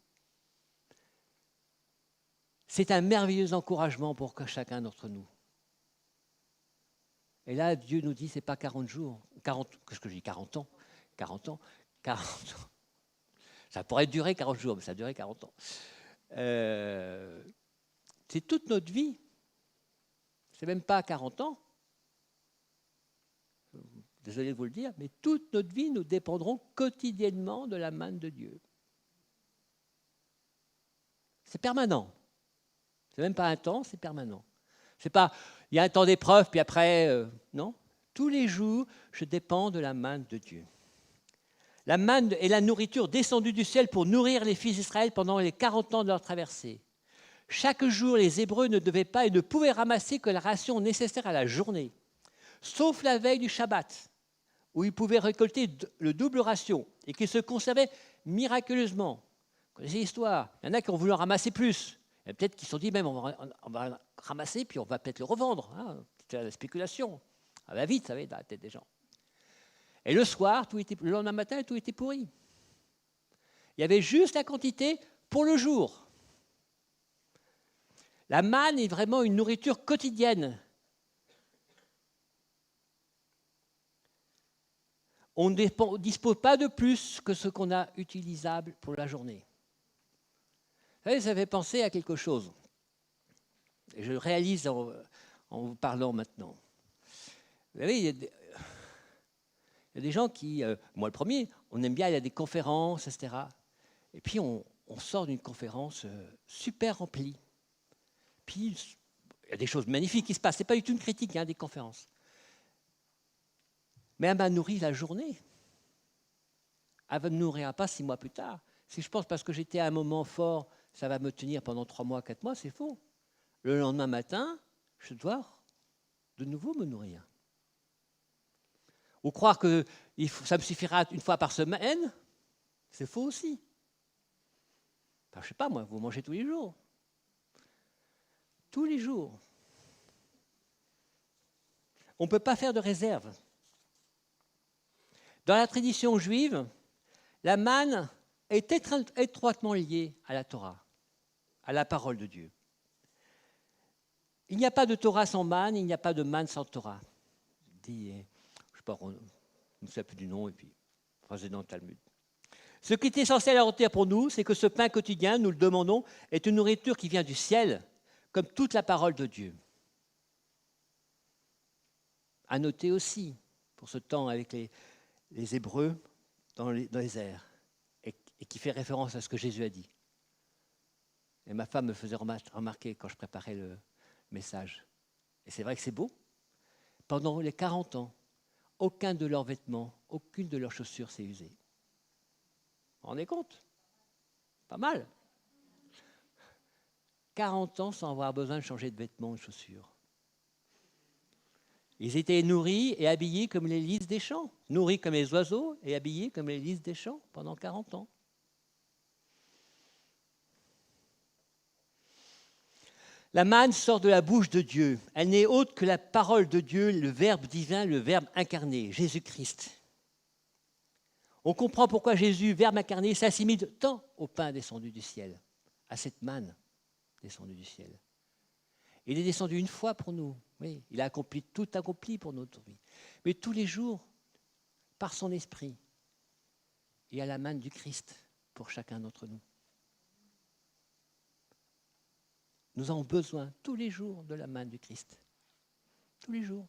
C'est un merveilleux encouragement pour chacun d'entre nous. Et là, Dieu nous dit, ce n'est pas 40 jours, 40, qu'est-ce que je dis, 40 ans, 40 ans, 40 ans. Ça pourrait durer 40 jours, mais ça a duré 40 ans. C'est toute notre vie. Ce n'est même pas 40 ans. Désolé de vous le dire, mais toute notre vie, nous dépendrons quotidiennement de la main de Dieu. C'est permanent. C'est même pas un temps, c'est permanent. C'est pas, il y a un temps d'épreuve, puis après, non. Tous les jours, je dépends de la main de Dieu. La manne est la nourriture descendue du ciel pour nourrir les fils d'Israël pendant les 40 ans de leur traversée. Chaque jour, les Hébreux ne devaient pas et ne pouvaient ramasser que la ration nécessaire à la journée, sauf la veille du Shabbat, où ils pouvaient récolter le double ration et qui se conservait miraculeusement. Vous connaissez l'histoire. Il y en a qui ont voulu en ramasser plus. Et peut-être qu'ils se sont dit même on va ramasser puis on va peut-être le revendre. Hein. C'était la spéculation. Ça va vite, ça va dans la tête des gens. Et le soir, le lendemain matin, tout était pourri. Il y avait juste la quantité pour le jour. La manne est vraiment une nourriture quotidienne. on ne dispose pas de plus que ce qu'on a utilisable pour la journée. Vous savez, ça fait penser à quelque chose. Et je le réalise en vous parlant maintenant. Vous savez, il y a des gens qui, moi le premier, on aime bien aller à des conférences, etc. Et puis on sort d'une conférence super remplie. Puis il y a des choses magnifiques qui se passent. Ce n'est pas du tout une critique des conférences. Mais elle m'a nourri la journée. Elle ne me nourrira pas 6 mois plus tard. Si je pense parce que j'étais à un moment fort, ça va me tenir pendant 3 mois, 4 mois, c'est faux. Le lendemain matin, je dois de nouveau me nourrir. Ou croire que ça me suffira une fois par semaine, c'est faux aussi. Enfin, je ne sais pas, moi, vous mangez tous les jours. Tous les jours. On ne peut pas faire de réserve. Dans la tradition juive, la manne est étroitement liée à la Torah, à la parole de Dieu. Il n'y a pas de Torah sans manne, il n'y a pas de manne sans Torah. Dit, je ne sais pas, on ne sait plus du nom, et puis, phrase dans le Talmud. Ce qui est essentiel à retenir pour nous, c'est que ce pain quotidien, nous le demandons, est une nourriture qui vient du ciel, comme toute la parole de Dieu. À noter aussi, pour ce temps avec les Hébreux dans les airs, et qui fait référence à ce que Jésus a dit. Et ma femme me faisait remarquer quand je préparais le message. Et c'est vrai que c'est beau. Pendant les 40 ans, aucun de leurs vêtements, aucune de leurs chaussures s'est usée. Vous vous rendez compte? Pas mal. 40 ans sans avoir besoin de changer de vêtements ou de chaussures. Ils étaient nourris et habillés comme les lys des champs, nourris comme les oiseaux et habillés comme les lys des champs pendant 40 ans. La manne sort de la bouche de Dieu. Elle n'est autre que la parole de Dieu, le Verbe divin, le Verbe incarné, Jésus-Christ. On comprend pourquoi Jésus, Verbe incarné, s'assimile tant au pain descendu du ciel, à cette manne descendue du ciel. Il est descendu une fois pour nous. Oui, il a accompli tout accompli pour notre vie. Mais tous les jours, par son esprit, il y a la manne du Christ pour chacun d'entre nous. Nous avons besoin tous les jours de la manne du Christ. Tous les jours.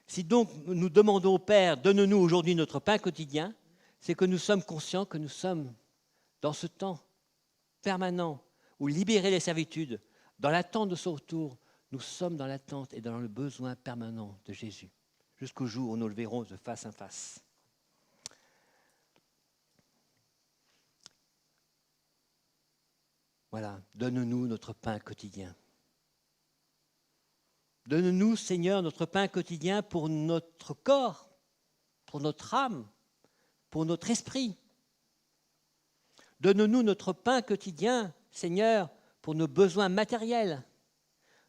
Si donc nous demandons au Père, donne-nous aujourd'hui notre pain quotidien, c'est que nous sommes conscients que nous sommes dans ce temps permanent où libérer les servitudes, dans l'attente de son retour, nous sommes dans l'attente et dans le besoin permanent de Jésus, jusqu'au jour où nous le verrons de face à face. Voilà, donne-nous notre pain quotidien. Donne-nous, Seigneur, notre pain quotidien pour notre corps, pour notre âme, pour notre esprit. Donne-nous notre pain quotidien, Seigneur, pour nos besoins matériels.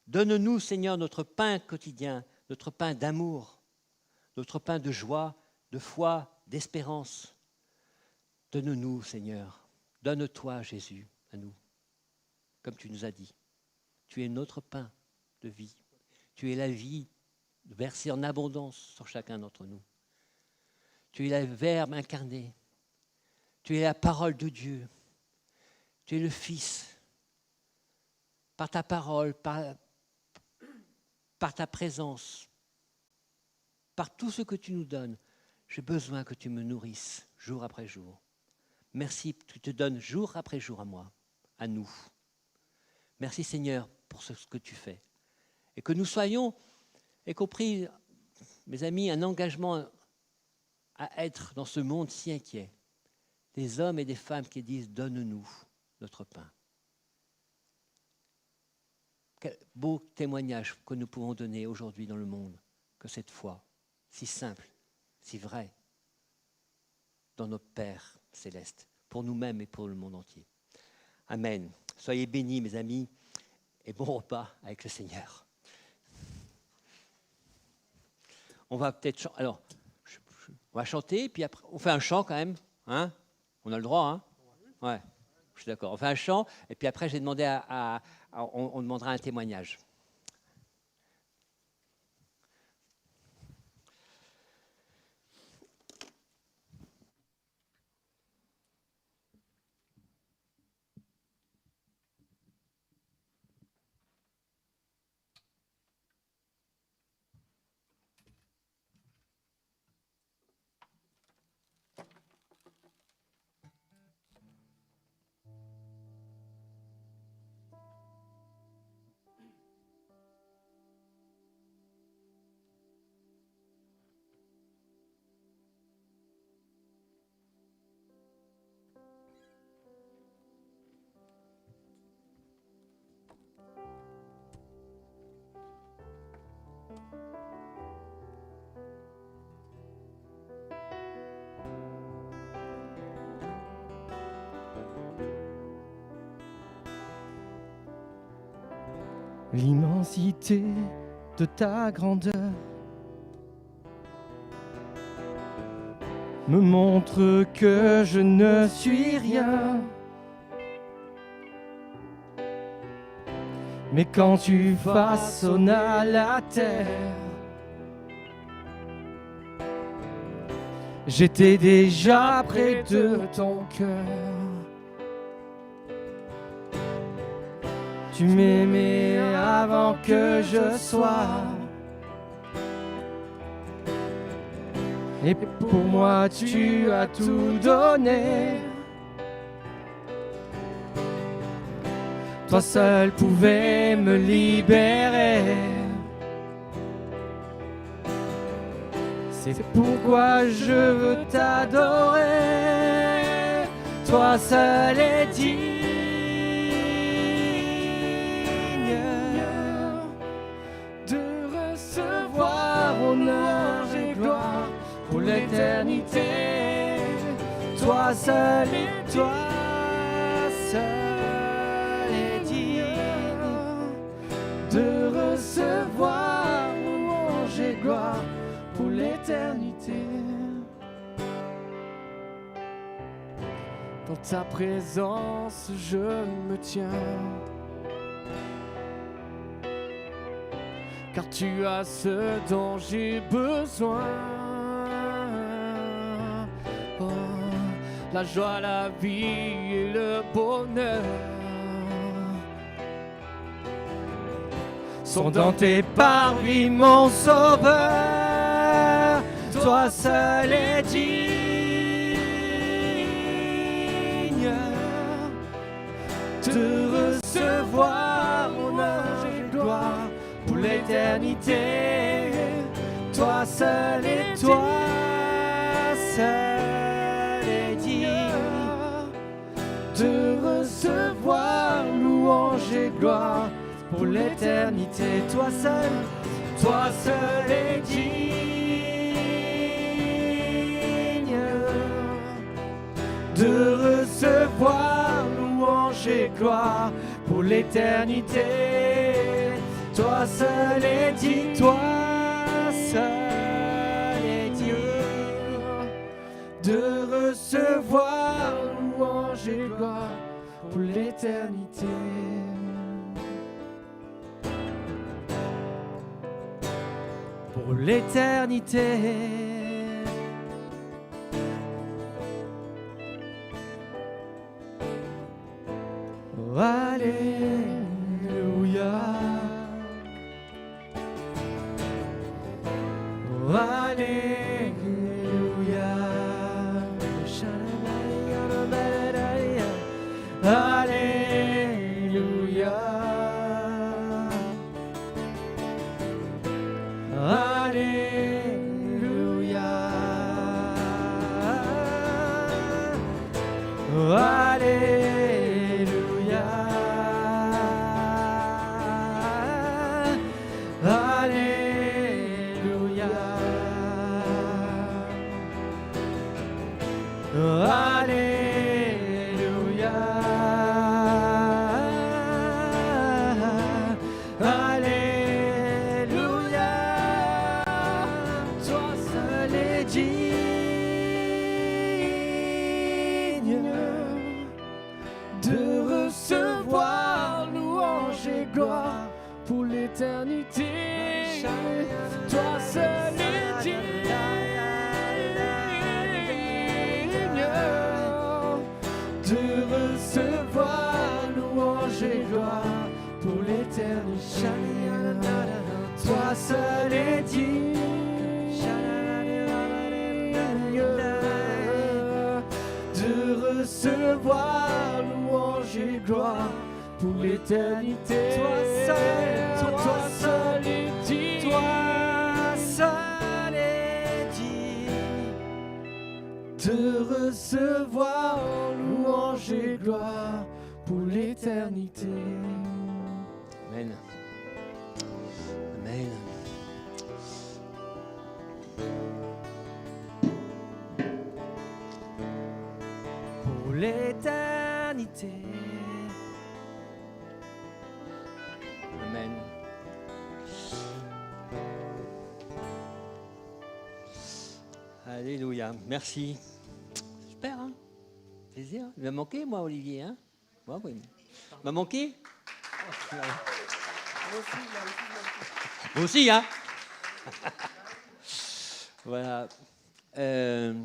Donne-nous, Seigneur, notre pain quotidien, notre pain d'amour, notre pain de joie, de foi, d'espérance. Donne-nous, Seigneur. Donne-toi, Jésus, à nous. Comme tu nous as dit, tu es notre pain de vie. Tu es la vie versée en abondance sur chacun d'entre nous. Tu es le Verbe incarné. Tu es la parole de Dieu. Tu es le Fils. Par ta parole, par ta présence, par tout ce que tu nous donnes, j'ai besoin que tu me nourrisses jour après jour. Merci que tu te donnes jour après jour à moi, à nous. Merci Seigneur pour ce que tu fais. Et que nous soyons, y compris, mes amis, un engagement à être dans ce monde si inquiet. Des hommes et des femmes qui disent « Donne-nous notre pain ». Quel beau témoignage que nous pouvons donner aujourd'hui dans le monde, que cette foi, si simple, si vraie, dans notre Père céleste, pour nous-mêmes et pour le monde entier. Amen. Soyez bénis, mes amis, et bon repas avec le Seigneur. On va peut-être... Alors, on va chanter, puis après, on fait un chant quand même. Hein? On a le droit, hein? Ouais, je suis d'accord. On fait un chant, et puis après, j'ai demandé on demandera un témoignage. l'immensité de ta grandeur me montre que je ne suis rien. Mais quand tu façonnas la terre, j'étais déjà près de ton cœur. Tu m'aimais avant que je sois. Et pour moi tu as tout donné. Toi seul pouvais me libérer. C'est pourquoi je veux t'adorer. Toi seul est digne de recevoir honneur et gloire pour l'éternité. Toi seul et toi seul est digne de recevoir louange et gloire pour l'éternité. Dans ta présence, je me tiens, car tu as ce dont j'ai besoin. Oh, la joie, la vie et le bonheur sont dans tes parvis, mon sauveur. Toi seul est digne de recevoir honneur et gloire pour l'éternité. Toi seul et toi seul est digne de recevoir louange et gloire pour l'éternité. Toi seul est digne de recevoir louange et gloire pour l'éternité. Toi seul est digne, toi seul est digne de recevoir louange et gloire pour l'éternité. Pour l'éternité. Oh, alléluia. Oh, alléluia. Alléluia. Alléluia. Alléluia. Alléluia. Alléluia. Alléluia. Toi seul est digne de recevoir louange et gloire pour l'éternité. Toi seul est digne de recevoir louange et gloire pour l'éternité. Toi seul est digne de recevoir louange et gloire pour l'éternité. Toi seul est digne. Toi seul est digne de recevoir louange et gloire pour l'éternité. Amen. Amen. Pour l'éternité. Amen. Bien, merci. Super, hein? Plaisir. Il m'a manqué, moi, Olivier, hein? Moi, oui. Il m'a manqué? Moi aussi, hein? Voilà. Vous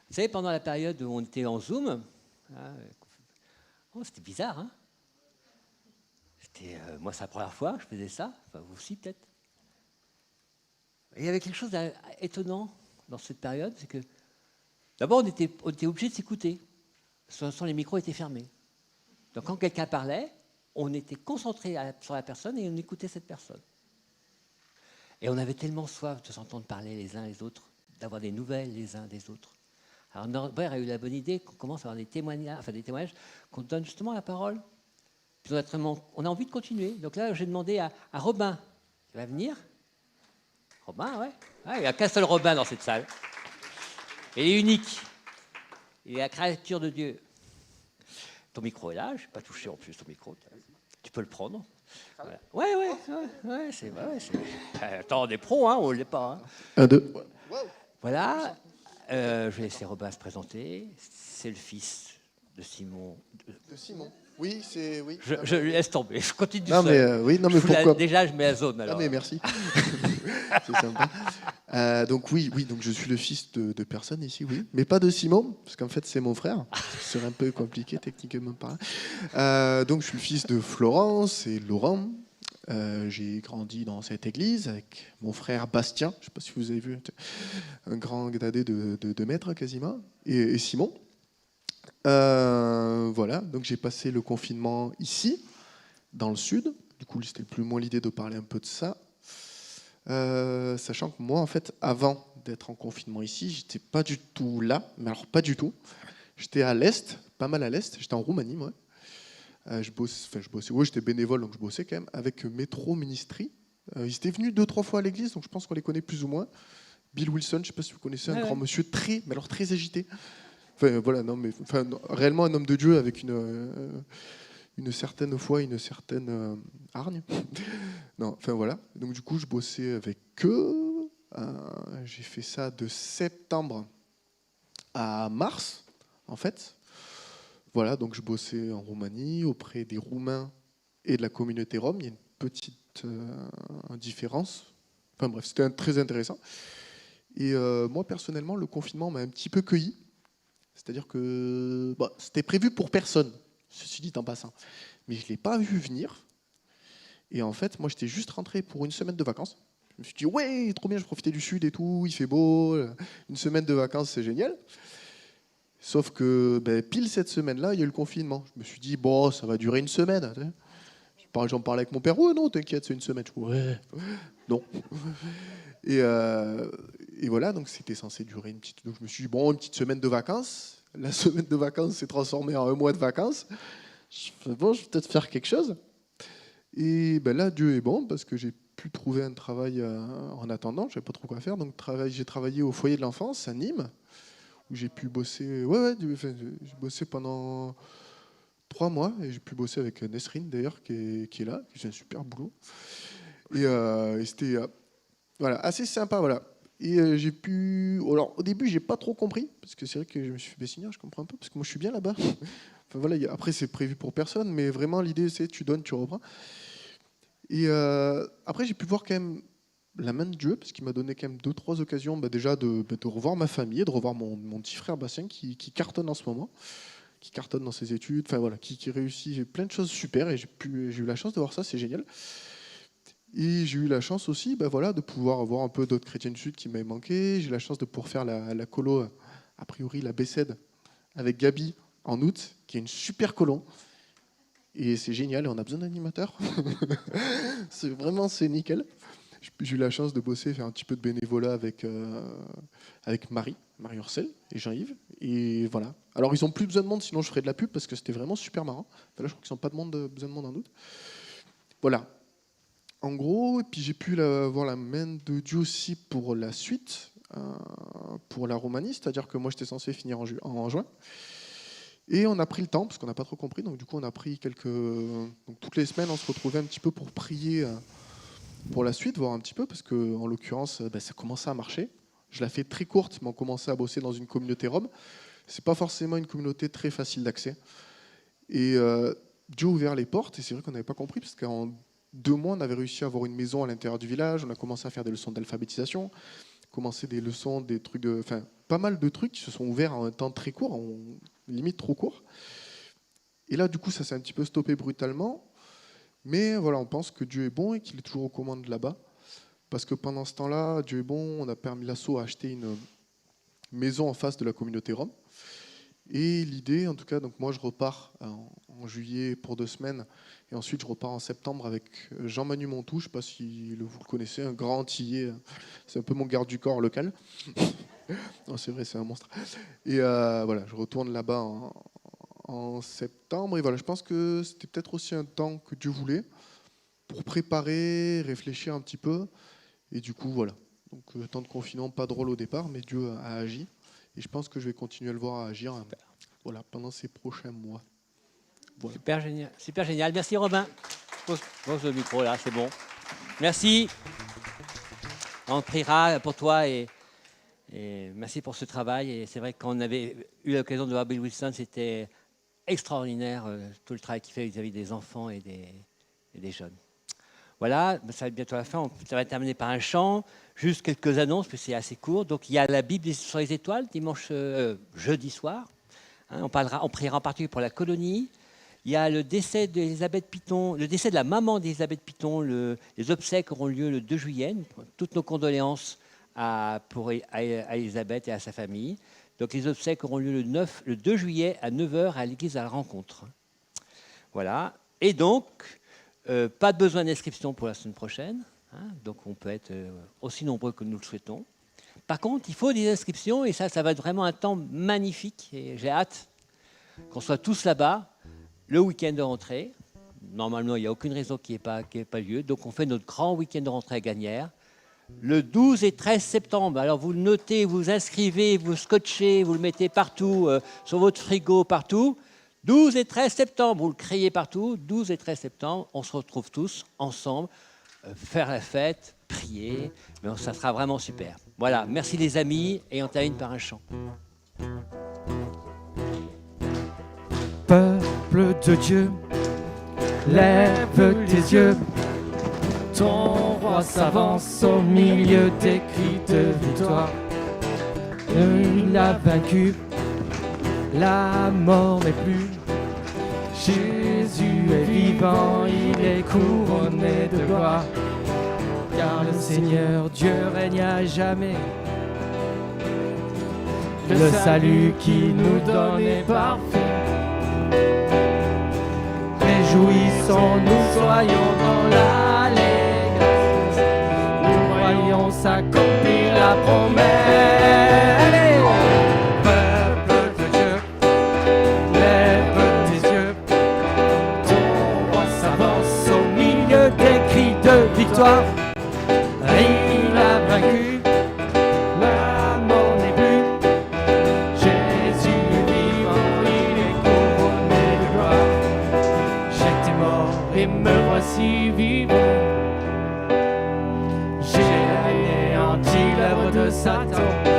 savez, pendant la période où on était en Zoom, hein, c'était bizarre, hein? Moi, c'est la première fois que je faisais ça. Enfin, vous aussi, peut-être. Et il y avait quelque chose d'étonnant dans cette période, c'est que d'abord, on était obligé de s'écouter. De toute façon, les micros étaient fermés. Donc, quand quelqu'un parlait, on était concentré sur la personne et on écoutait cette personne. Et on avait tellement soif de s'entendre parler les uns les autres, d'avoir des nouvelles les uns des autres. Alors, Norbert a eu la bonne idée qu'on commence à avoir des témoignages, qu'on donne justement la parole. Puis on a envie de continuer. Donc là, j'ai demandé à Robin, qui va venir. Robin, ouais. Il n'y a qu'un seul Robin dans cette salle. Il est unique. Il est la créature de Dieu. Ton micro est là, je n'ai pas touché en plus ton micro. Tu peux le prendre. Voilà. Ouais, c'est vrai. Attends, on est pro, hein, on ne l'est pas. Hein. 1, 2. Voilà. Je vais laisser Robin se présenter. C'est le fils de Simon. De Simon. Oui, c'est... Oui. Je laisse tomber, je continue non, seul. Mais, oui, non, mais pourquoi Déjà, je mets la zone. Alors. Ah, mais merci. C'est sympa. Donc oui, donc je suis le fils de personne ici, oui. Mais pas de Simon, parce qu'en fait, c'est mon frère. Ce serait un peu compliqué, techniquement parlant. Donc je suis le fils de Florence et Laurent. J'ai grandi dans cette église avec mon frère Bastien. Je ne sais pas si vous avez vu, un grand dadé de 2 mètres quasiment. Et Simon. Voilà, donc j'ai passé le confinement ici, dans le sud. Du coup, c'était plus ou moins l'idée de parler un peu de ça. Sachant que moi, en fait, avant d'être en confinement ici, j'étais pas du tout là, mais alors pas du tout. J'étais à l'Est, pas mal à l'Est, j'étais en Roumanie, moi. Je bossais, ouais, j'étais bénévole, donc je bossais quand même, avec Métro Ministry. Ils étaient venus 2-3 fois à l'église, donc je pense qu'on les connaît plus ou moins. Bill Wilson, je ne sais pas si vous connaissez, un grand monsieur très agité. Enfin, voilà, réellement un homme de Dieu avec une certaine foi, une certaine hargne. Non, enfin voilà. Donc du coup, je bossais avec eux. J'ai fait ça de septembre à mars, en fait. Voilà, donc je bossais en Roumanie auprès des Roumains et de la communauté rome. Il y a une petite différence. Enfin bref, c'était très intéressant. Et moi, personnellement, le confinement m'a un petit peu cueilli. C'est-à-dire que c'était prévu pour personne, ceci dit en passant. Mais je ne l'ai pas vu venir. Et en fait, moi, j'étais juste rentré pour une semaine de vacances. Je me suis dit, ouais, trop bien, je profitais du sud et tout, il fait beau, une semaine de vacances, c'est génial. Sauf que pile cette semaine-là, il y a eu le confinement. Je me suis dit, bon, ça va durer une semaine. J'en parlais avec mon père, ouais, non, t'inquiète, c'est une semaine. Je dis, ouais, non. Et voilà, donc c'était censé durer une petite... Donc je me suis dit, bon, une petite semaine de vacances. La semaine de vacances s'est transformée en 1 mois de vacances. Je vais peut-être faire quelque chose. Et là, Dieu est bon, parce que j'ai pu trouver un travail en attendant. Je n'avais pas trop quoi faire. Donc j'ai travaillé au foyer de l'enfance à Nîmes, où j'ai pu bosser... j'ai bossé pendant 3 mois. Et j'ai pu bosser avec Nesrine, d'ailleurs, qui est là, qui fait un super boulot. Et c'était... Voilà, assez sympa, voilà. Et j'ai pu... Alors, au début, j'ai pas trop compris, parce que c'est vrai que je me suis fait Bessignan, je comprends un peu, parce que moi, je suis bien là-bas. Enfin, voilà, après, c'est prévu pour personne, mais vraiment, l'idée, c'est tu donnes, tu reprends. Et après, j'ai pu voir quand même la main de Dieu, parce qu'il m'a donné quand même 2-3 occasions, déjà, de revoir ma famille, de revoir mon petit frère Bastien, qui cartonne en ce moment, qui cartonne dans ses études, enfin voilà, qui réussit, j'ai plein de choses super, et j'ai eu la chance de voir ça, c'est génial. Et j'ai eu la chance aussi de pouvoir avoir un peu d'autres chrétiens du Sud qui m'avaient manqué. J'ai eu la chance de pouvoir faire la colo, a priori la Bessède, avec Gabi en août, qui est une super colo. Et c'est génial, et on a besoin d'animateurs. c'est nickel. J'ai eu la chance de bosser, faire un petit peu de bénévolat avec Marie Urcel et Jean-Yves. Et voilà. Alors, ils n'ont plus besoin de monde, sinon je ferais de la pub, parce que c'était vraiment super marrant. Enfin, là, je crois qu'ils n'ont pas besoin de monde en août. Voilà. En gros, et puis j'ai pu avoir la main de Dieu aussi pour la suite, pour la Roumanie, c'est-à-dire que moi j'étais censé finir en juin. Et on a pris le temps, parce qu'on n'a pas trop compris, donc du coup on a pris Donc toutes les semaines on se retrouvait un petit peu pour prier pour la suite, voir un petit peu, parce qu'en l'occurrence ça commençait à marcher. Je la fais très courte, mais on commençait à bosser dans une communauté Rome. C'est pas forcément une communauté très facile d'accès. Et Dieu a ouvert les portes, et c'est vrai qu'on n'avait pas compris, parce qu'en 2 mois, on avait réussi à avoir une maison à l'intérieur du village, on a commencé à faire des leçons d'alphabétisation, commencé des leçons, des trucs de... Enfin, pas mal de trucs qui se sont ouverts en un temps très court, limite trop court. Et là, du coup, ça s'est un petit peu stoppé brutalement. Mais voilà, on pense que Dieu est bon et qu'il est toujours aux commandes là-bas. Parce que pendant ce temps-là, Dieu est bon, on a permis l'assaut à acheter une maison en face de la communauté Rome. Et l'idée, en tout cas, donc moi je repars en juillet pour 2 semaines. Et ensuite, je repars en septembre avec Jean-Manu Montou. Je ne sais pas si vous le connaissez, un grand Antillais. C'est un peu mon garde du corps local. Non, c'est vrai, c'est un monstre. Et voilà, je retourne là-bas en septembre. Et voilà, je pense que c'était peut-être aussi un temps que Dieu voulait pour préparer, réfléchir un petit peu. Et du coup, voilà. Donc, temps de confinement, pas drôle au départ, mais Dieu a agi. Et je pense que je vais continuer à le voir agir voilà, pendant ces prochains mois. Voilà. Super génial. Super génial. Merci Robin. Pose le micro là, c'est bon. Merci. On priera pour toi et merci pour ce travail. Et c'est vrai que quand on avait eu l'occasion de voir Bill Wilson, c'était extraordinaire tout le travail qu'il fait vis-à-vis des enfants et des jeunes. Voilà, ça va être bientôt la fin. Ça va être terminé par un chant. Juste quelques annonces, parce que c'est assez court. Donc il y a la Bible sur les étoiles, jeudi soir. Hein, on priera en particulier pour la colonie. Il y a le décès d'Elisabeth Piton, le décès de la maman d'Elisabeth Piton. Les obsèques auront lieu le 2 juillet. Toutes nos condoléances à Elisabeth et à sa famille. Donc les obsèques auront lieu le 2 juillet à 9h à l'église à la Rencontre. Voilà. Et donc, pas de besoin d'inscription pour la semaine prochaine. Hein, donc on peut être aussi nombreux que nous le souhaitons. Par contre, il faut des inscriptions et ça va être vraiment un temps magnifique. Et j'ai hâte qu'on soit tous là-bas le week-end de rentrée. Normalement, il n'y a aucune raison qu'il n'y ait pas lieu. Donc on fait notre grand week-end de rentrée à Gagnères. Le 12 et 13 septembre. Alors vous le notez, vous inscrivez, vous scotchez, vous le mettez partout, sur votre frigo, partout. 12 et 13 septembre, vous le criez partout. 12 et 13 septembre, on se retrouve tous ensemble. Faire la fête, prier, mais ça sera vraiment super. Voilà, merci les amis, et on termine par un chant. Peuple de Dieu, lève tes yeux, ton roi s'avance au milieu des cris de victoire. Il a vaincu, la mort n'est plus. Jésus est vivant, il est couronné de gloire. Car le Seigneur Dieu règne à jamais. Le salut qu'il nous donne est parfait. Réjouissons-nous, soyons dans l'allégresse. Nous voyons s'accomplir la promesse. Allez, peuple de Dieu, lève tes yeux. Ton roi s'avance au milieu des cris de victoire. Il a vaincu, la mort n'est plus. Jésus est vivant, il est couronné de gloire. J'étais mort et me voici vivant. J'ai anéanti l'œuvre de Satan.